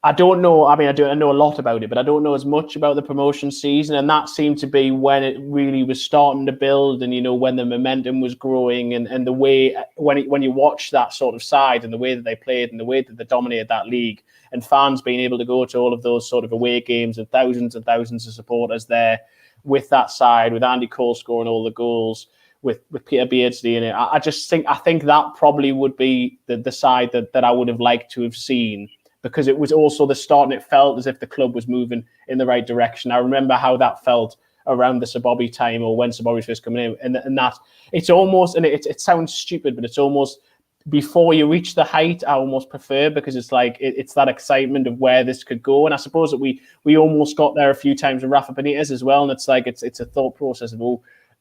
I don't know. I mean, I know a lot about it, but I don't know as much about the promotion season. And that seemed to be when it really was starting to build, and when the momentum was growing, and the way when you watch that sort of side and the way that they played and the way that they dominated that league, and fans being able to go to all of those sort of away games and thousands of supporters there with that side, with Andy Cole scoring all the goals, with Peter Beardsley in it. I think that probably would be the side that I would have liked to have seen, because it was also the start and it felt as if the club was moving in the right direction. I remember how that felt around the Sir Bobby time, or when Sir Bobby was first coming in, and that it's almost, and it sounds stupid, but it's almost before you reach the height, I almost prefer, because it's like it's that excitement of where this could go. And I suppose that we almost got there a few times with Rafa Benitez as well, and it's like it's a thought process of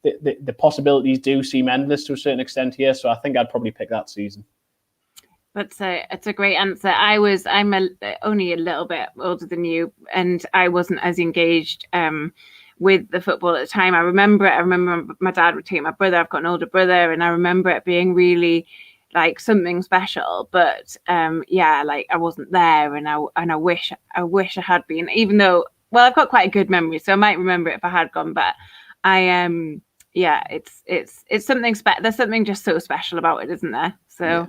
the possibilities do seem endless to a certain extent here. So I think I'd probably pick that season. It's a great answer. I'm only a little bit older than you, and I wasn't as engaged with the football at the time. I remember my dad would take my brother. I've got an older brother, and I remember it being really like something special. But like I wasn't there, and I wish I had been. Even though, well, I've got quite a good memory, so I might remember it if I had gone. But it's something there's something just so special about it, isn't there? So.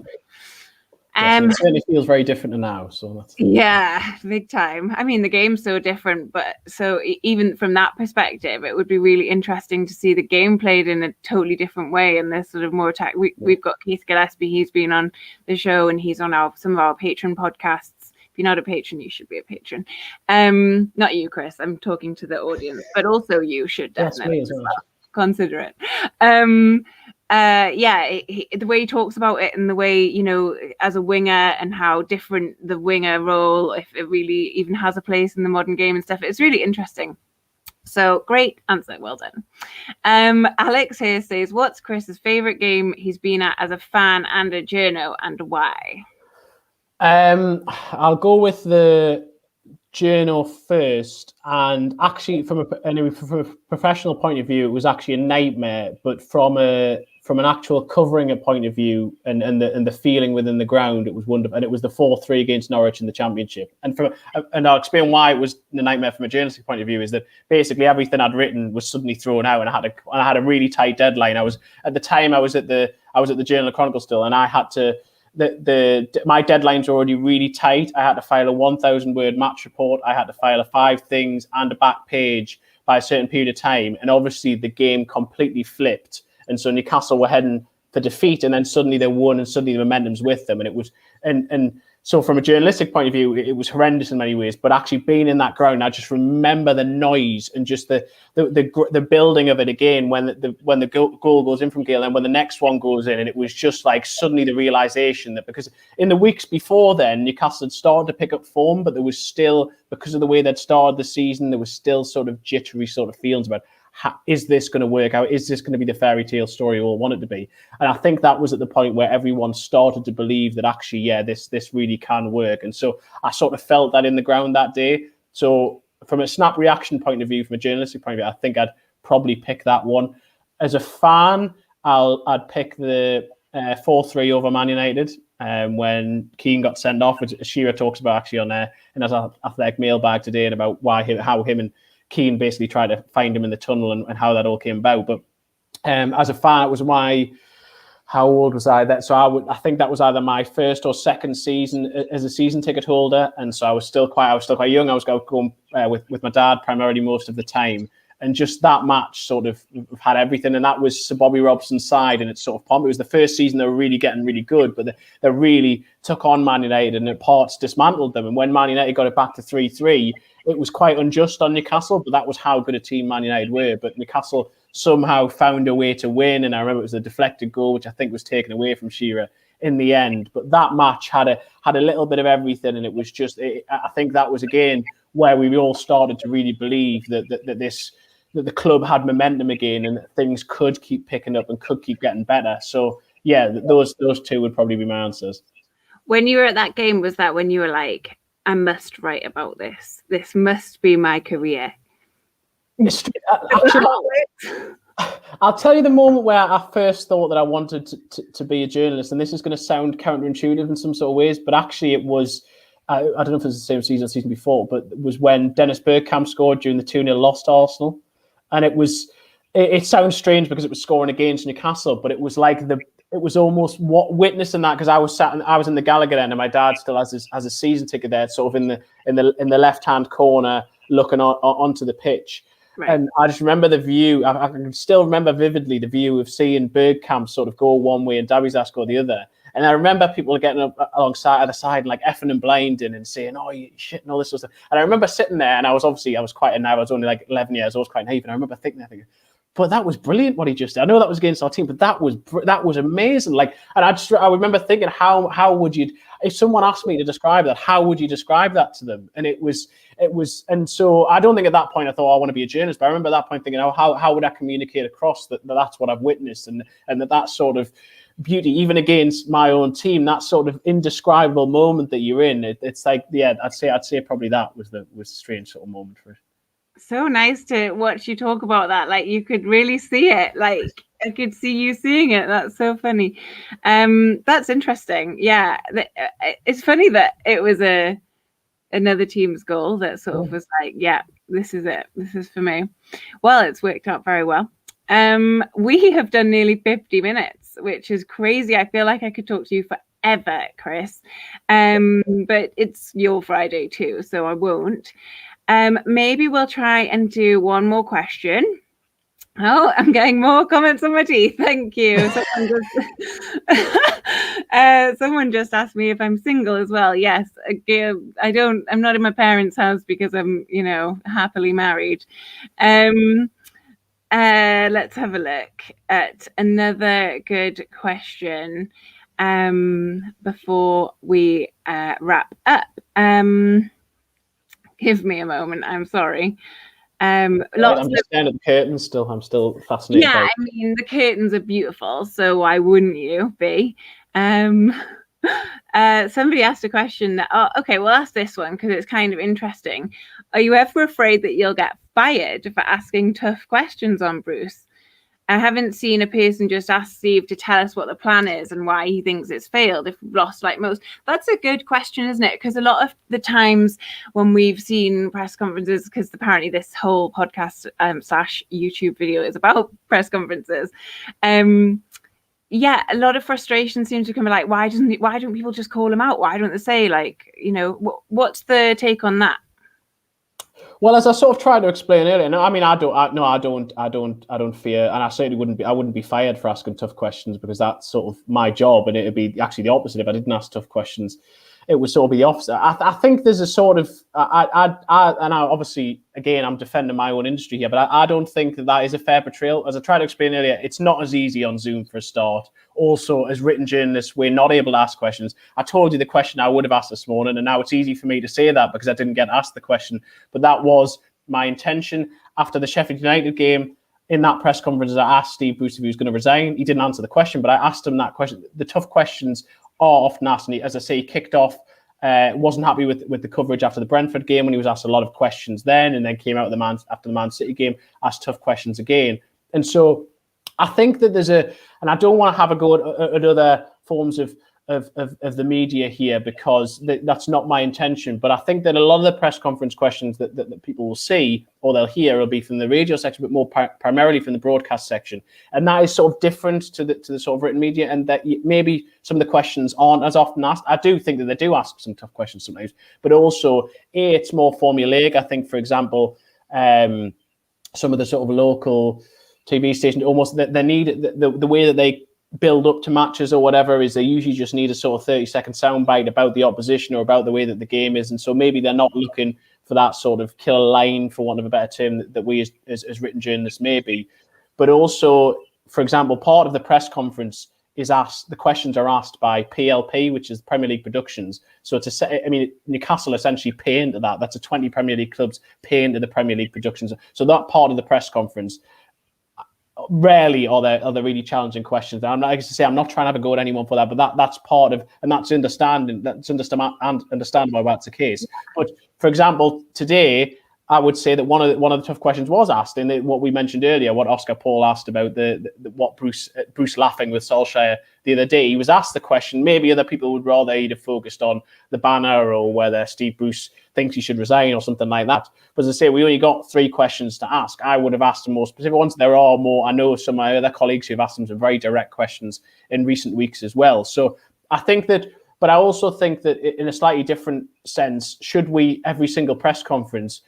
Yes, it certainly feels very different now. So that's big time. I mean, the game's so different, but so even from that perspective, it would be really interesting to see the game played in a totally different way. And this sort of more attack. We've got Keith Gillespie. He's been on the show, and he's on some of our patron podcasts. If you're not a patron, you should be a patron. Not you, Chris. I'm talking to the audience, but also you should definitely. Yes, me as well. Of consider it. The way he talks about it and the way, you know, as a winger and how different the winger role, if it really even has a place in the modern game and stuff, it's really interesting. So great answer, well done. Alex here says, what's Chris's favourite game he's been at as a fan and a journo, and why? I'll go with the journal first, and actually from a professional point of view, it was actually a nightmare, but from an actual covering a point of view and the feeling within the ground, it was wonderful. And it was the 4-3 against Norwich in the Championship. And I'll explain why it was the nightmare from a journalistic point of view, is that basically everything I'd written was suddenly thrown out, and I had a really tight deadline. I was at the Journal Chronicle still, and I had to my deadlines were already really tight. I had to file a 1,000-word match report. I had to file 5 things and a back page by a certain period of time. And obviously the game completely flipped. And so Newcastle were heading for defeat, and then suddenly they won, and suddenly the momentum's with them. And it was, and so from a journalistic point of view, it was horrendous in many ways. But actually being in that ground, I just remember the noise and just the building of it again when the goal goes in from Gale, and when the next one goes in, and it was just like suddenly the realization that, because in the weeks before then, Newcastle had started to pick up form, but there was still, because of the way they'd started the season, there was still sort of jittery sort of feelings about, is this going to work out? Is this going to be the fairy tale story we all want it to be? And I think that was at the point where everyone started to believe that actually, yeah, this really can work. And so I sort of felt that in the ground that day. So from a snap reaction point of view, from a journalistic point of view, I think I'd probably pick that one. As a fan, I'd pick the 4-3 over Man United when Keane got sent off, which Shearer talks about actually on in his Athletic mailbag today, and about how him and Keane basically tried to find him in the tunnel and how that all came about. But as a fan, it was how old was I then? So I think that was either my first or second season as a season ticket holder, and so I was still quite young. I was going with my dad primarily most of the time, and just that match sort of had everything. And that was Sir Bobby Robson's side, and it's sort of pomp. It was the first season they were really getting really good, but they really took on Man United and at parts dismantled them. And when Man United got it back to 3-3, it was quite unjust on Newcastle, but that was how good a team Man United were. But Newcastle somehow found a way to win, and I remember it was a deflected goal, which I think was taken away from Shearer in the end. But that match had a little bit of everything, and it was just, I think that was again where we all started to really believe that the club had momentum again, and that things could keep picking up and could keep getting better. So yeah, those two would probably be my answers. When you were at that game, was that when you were like, I must write about this. This must be my career? Actually, I'll tell you the moment where I first thought that I wanted to be a journalist, and this is going to sound counterintuitive in some sort of ways, but actually it was, I don't know if it was the same season or season before, but it was when Dennis Bergkamp scored during the 2-0 loss to Arsenal. And it sounds strange because it was scoring against Newcastle, but it was like it was almost witnessing that, because I was in the Gallagher end, and my dad still has a season ticket there, sort of in the left hand corner, looking onto the pitch. Right. And I just remember the view. I can still remember vividly the view of seeing Bergkamp sort of go one way and Davies go the other. And I remember people getting up alongside the side and like effing and blinding and saying, "Oh, you shit," and all this sort of stuff. And I remember sitting there, and I was quite a naive. I was only like 11 years. I was quite naive, and I remember thinking, but that was brilliant what he just did. I know that was against our team, but that was amazing. Like, and I remember thinking, how would you, if someone asked me to describe that, how would you describe that to them? And it was, and so I don't think at that point I thought, I want to be a journalist, but I remember at that point thinking, how would I communicate across that's what I've witnessed, and that sort of beauty, even against my own team, that sort of indescribable moment that you're in. It's like, yeah, I'd say probably that was a strange sort of moment for it. So nice to watch you talk about that. Like, you could really see it. Like, I could see you seeing it. That's so funny. That's interesting. Yeah, it's funny that it was another team's goal that sort of was like, yeah, this is it. This is for me. Well, it's worked out very well. We have done nearly 50 minutes, which is crazy. I feel like I could talk to you forever, Chris. But it's your Friday too, so I won't. Maybe we'll try and do one more question. Oh, I'm getting more comments on my teeth. Thank you. Someone just asked me if I'm single as well. Yes, I'm not in my parents' house because I'm, happily married. Let's have a look at another good question before we wrap up. Give me a moment. I'm sorry. I'm just staring at the curtains still. I'm still fascinated. Yeah, I mean, the curtains are beautiful, so why wouldn't you be? Somebody asked a question that, okay, we'll ask this one because it's kind of interesting. Are you ever afraid that you'll get fired for asking tough questions on Bruce? I haven't seen a person just ask Steve to tell us what the plan is and why he thinks it's failed if we've lost like most. That's a good question, isn't it? Because a lot of the times when we've seen press conferences, because apparently this whole podcast / YouTube video is about press conferences, yeah, a lot of frustration seems to come like, why don't people just call him out? Why don't they say, like, you know, what's the take on that? Well, as I sort of tried to explain earlier, no, I mean, I don't fear, and I certainly wouldn't be fired for asking tough questions, because that's sort of my job, and it'd be actually the opposite if I didn't ask tough questions. It would sort of be the opposite. I think there's a sort of, and I obviously, again, I'm defending my own industry here, but I don't think that is a fair portrayal. As I tried to explain earlier, it's not as easy on Zoom for a start. Also, as written journalists, we're not able to ask questions. I told you the question I would have asked this morning, and now it's easy for me to say that because I didn't get asked the question. But that was my intention. After the Sheffield United game, in that press conference, I asked Steve Bruce if he was going to resign. He didn't answer the question, but I asked him that question. The tough questions are often asked, and as I say, he kicked off. Wasn't happy with the coverage after the Brentford game when he was asked a lot of questions then, and then came out after the Man City game, asked tough questions again. And so I think that and I don't want to have a go at other forms of the media here, because that's not my intention. But I think that a lot of the press conference questions that people will see or they'll hear will be from the radio section, but more primarily from the broadcast section. And that is sort of different to the sort of written media, and that maybe some of the questions aren't as often asked. I do think that they do ask some tough questions sometimes, but also, it's more formulaic. I think, for example, some of the sort of local TV stations, almost they need the way that they build up to matches or whatever is they usually just need a sort of 30-second soundbite about the opposition or about the way that the game is. And so maybe they're not looking for that sort of killer line, for want of a better term, that we as written journalists maybe. But also, for example, part of the press conference is the questions are asked by PLP, which is Premier League Productions. So Newcastle essentially pay into that. That's a 20 Premier League clubs pay into the Premier League Productions. So that part of the press conference, rarely are there really challenging questions. I'm not, like I say, I'm not trying to have a go at anyone for that, but that's part of, and that's understandable why that's the case. But for example, today, I would say that one of the tough questions was asked in what we mentioned earlier, what Oscar Paul asked about what Bruce laughing with Solskjaer the other day. He was asked the question. Maybe other people would rather he'd have focused on the banner or whether Steve Bruce thinks he should resign or something like that. But as I say, we only got 3 questions to ask. I would have asked some more specific ones. There are more. I know some of my other colleagues who've asked them some very direct questions in recent weeks as well. So I think that. But I also think that in a slightly different sense, should we every single press conference,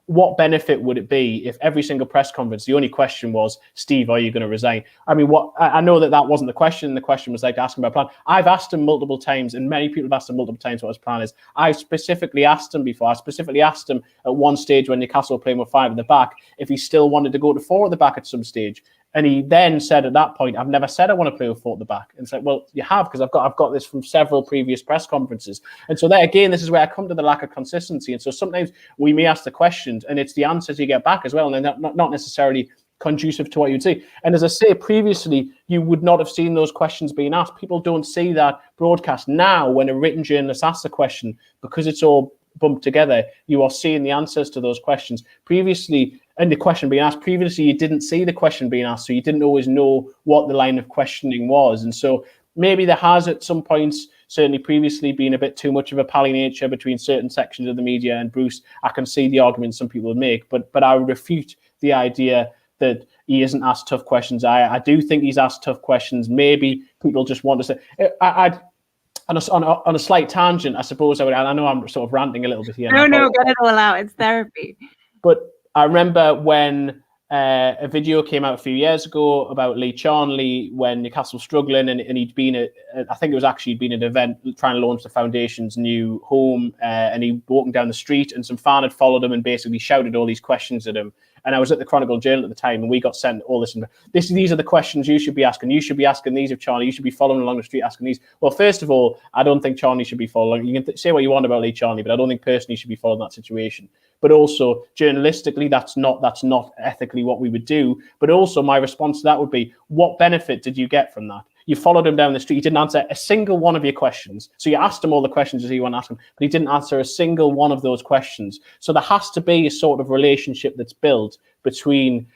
what benefit would it be if every single press conference, the only question was, Steve, are you going to resign? I mean, I know that wasn't the question. The question was like to ask him about plan. I've asked him multiple times, and many people have asked him multiple times what his plan is. I've specifically asked him before. I specifically asked him at one stage when Newcastle were playing with 5 at the back, if he still wanted to go to 4 at the back at some stage. And he then said at that point, I've never said I want to play with 4 at the back. And it's like, well, you have, because I've got this from several previous press conferences. And so there again, this is where I come to the lack of consistency. And so sometimes we may ask the questions and it's the answers you get back as well, and they're not necessarily conducive to what you'd say. And as I say previously, you would not have seen those questions being asked. People don't see that broadcast now. When a written journalist asks a question, because it's all bumped together, you are seeing the answers to those questions. Previously, and the question being asked, previously you didn't see the question being asked, so you didn't always know what the line of questioning was. And so maybe there has at some points, certainly previously, been a bit too much of a pally nature between certain sections of the media and Bruce. I can see the argument some people would make, but I would refute the idea that he isn't asked tough questions. I do think he's asked tough questions. Maybe people just want to say, on a slight tangent, I suppose I know I'm sort of ranting a little bit here. No, get it all out. It's therapy. But I remember when a video came out a few years ago about Lee Charnley when Newcastle was struggling, and he'd been I think it was actually been an event trying to launch the foundation's new home, and he walking down the street, and some fan had followed him and basically shouted all these questions at him, And I was at the Chronicle Journal at the time, and we got sent all this. These are the questions you should be asking. You should be asking these of Charlie. You should be following along the street asking these. Well, first of all, I don't think Charlie should be following. You can say what you want about Lee Charlie, but I don't think personally should be following that situation. But also, journalistically, that's not ethically what we would do. But also, my response to that would be, what benefit did you get from that? You followed him down the street. He didn't answer a single one of your questions. So you asked him all the questions as you want to ask him, but he didn't answer a single one of those questions. So there has to be a sort of relationship that's built between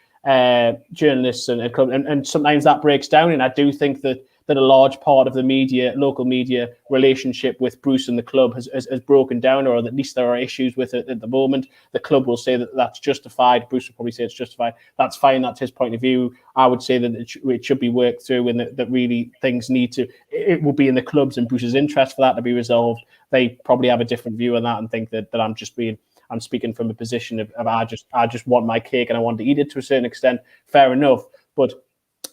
journalists and sometimes that breaks down. And I do think that a large part of the media, local media relationship with Bruce and the club has broken down, or at least there are issues with it at the moment. The club will say that that's justified. Bruce will probably say it's justified. That's fine. That's his point of view. I would say that it should be worked through, and that really things need to. It will be in the club's and Bruce's interest for that to be resolved. They probably have a different view on that and think that I'm speaking from a position of I just want my cake and I want to eat it to a certain extent. Fair enough, but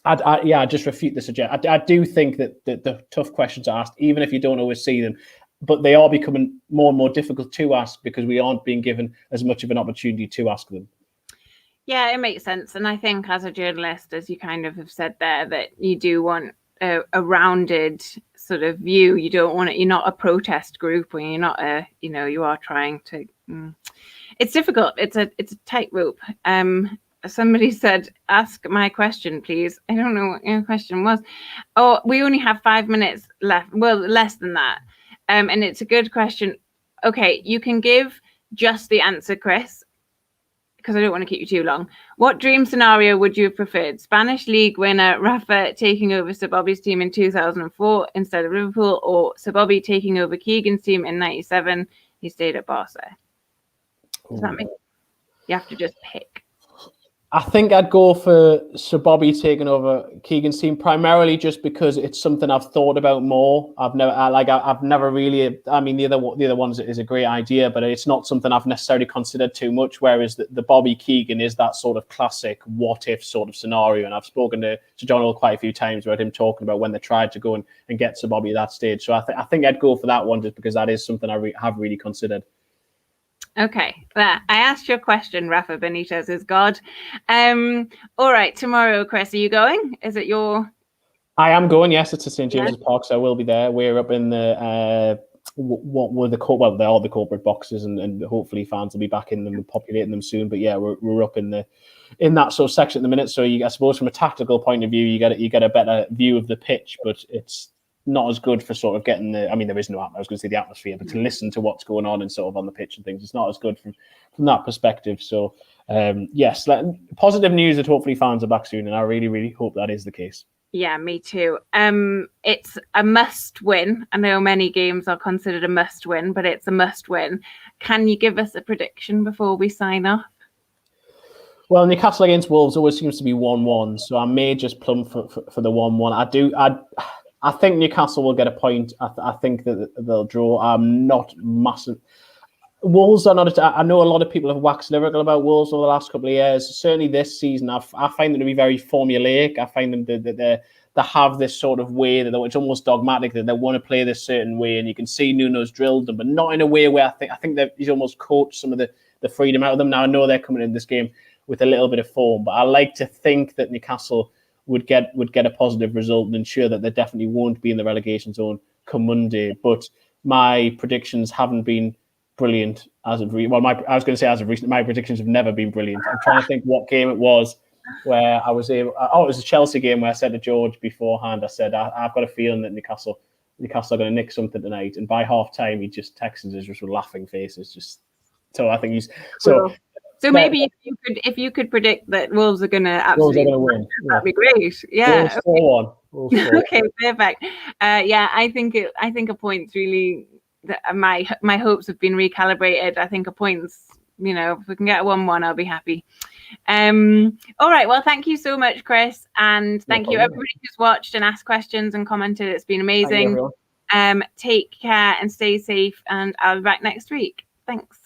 I just refute the suggestion. I do think that the tough questions are asked, even if you don't always see them, but they are becoming more and more difficult to ask because we aren't being given as much of an opportunity to ask them. Yeah, it makes sense. And I think as a journalist, as you kind of have said there, that you do want a rounded sort of view. You don't want it. You're not a protest group, or you're not you are trying to. It's difficult. It's a tightrope. Somebody said, ask my question, please. I don't know what your question was. Oh, we only have 5 minutes left. Well, less than that. And it's a good question. Okay, you can give just the answer, Chris, because I don't want to keep you too long. What dream scenario would you have preferred? Spanish League winner Rafa taking over Sir Bobby's team in 2004 instead of Liverpool, or Sir Bobby taking over Keegan's team in 97? He stayed at Barca. Does that make sense? You have to just pick. I think I'd go for Sir Bobby taking over Keegan's team, primarily just because it's something I've thought about more. I've never really. I mean, the other ones is a great idea, but it's not something I've necessarily considered too much. Whereas the Bobby Keegan is that sort of classic what if sort of scenario, and I've spoken to John Hall quite a few times about him talking about when they tried to go and get Sir Bobby at that stage. So I think I'd go for that one just because that is something I have really considered. Okay, there. I asked your question, Rafa Benitez is God. All right, tomorrow, Chris, are you going? Is it your... I am going, yes. It's at St. James's Park, so I will be there. We're up in the... what were the they're all the corporate boxes, and hopefully fans will be back in them and populating them soon. But yeah, we're up in that sort of section at the minute. So I suppose from a tactical point of view, you get a better view of the pitch, but it's not as good for sort of getting there is no, I was going to say the atmosphere, but to listen to what's going on and sort of on the pitch and things, it's not as good from that perspective. So yes, positive news that hopefully fans are back soon, and I really, really hope that is the case. Yeah, me too. It's a must win. I know many games are considered a must win, but it's a must win. Can you give us a prediction before we sign off? Well, Newcastle against Wolves always seems to be 1-1, so I may just plumb for the 1-1. I think Newcastle will get a point. I think that they'll draw. I'm not massive. Wolves are not. I know a lot of people have waxed lyrical about Wolves over the last couple of years. Certainly this season, I find them to be very formulaic. I find them that they have this sort of way that it's almost dogmatic, that they want to play this certain way, and you can see Nuno's drilled them, but not in a way where I think that he's almost coached some of the freedom out of them. Now I know they're coming in this game with a little bit of form, but I like to think that Newcastle would get a positive result and ensure that they definitely won't be in the relegation zone come Monday. But my predictions haven't been brilliant as of recent. My predictions have never been brilliant. I'm trying to think what game it was where I was able. Oh, it was a Chelsea game where I said to George beforehand, I said I've got a feeling that Newcastle are going to nick something tonight. And by half time, he just texted us just with laughing faces. So I think he's so. So maybe if you could predict that Wolves are going to absolutely win, that'd be great. Yeah. Wolves 4-1. Okay, perfect. I think a point's really my hopes have been recalibrated. I think a point's, if we can get a 1-1, I'll be happy. All right. Well, thank you so much, Chris, and thank you everybody who's watched and asked questions and commented. It's been amazing. Thank you, take care and stay safe, and I'll be back next week. Thanks.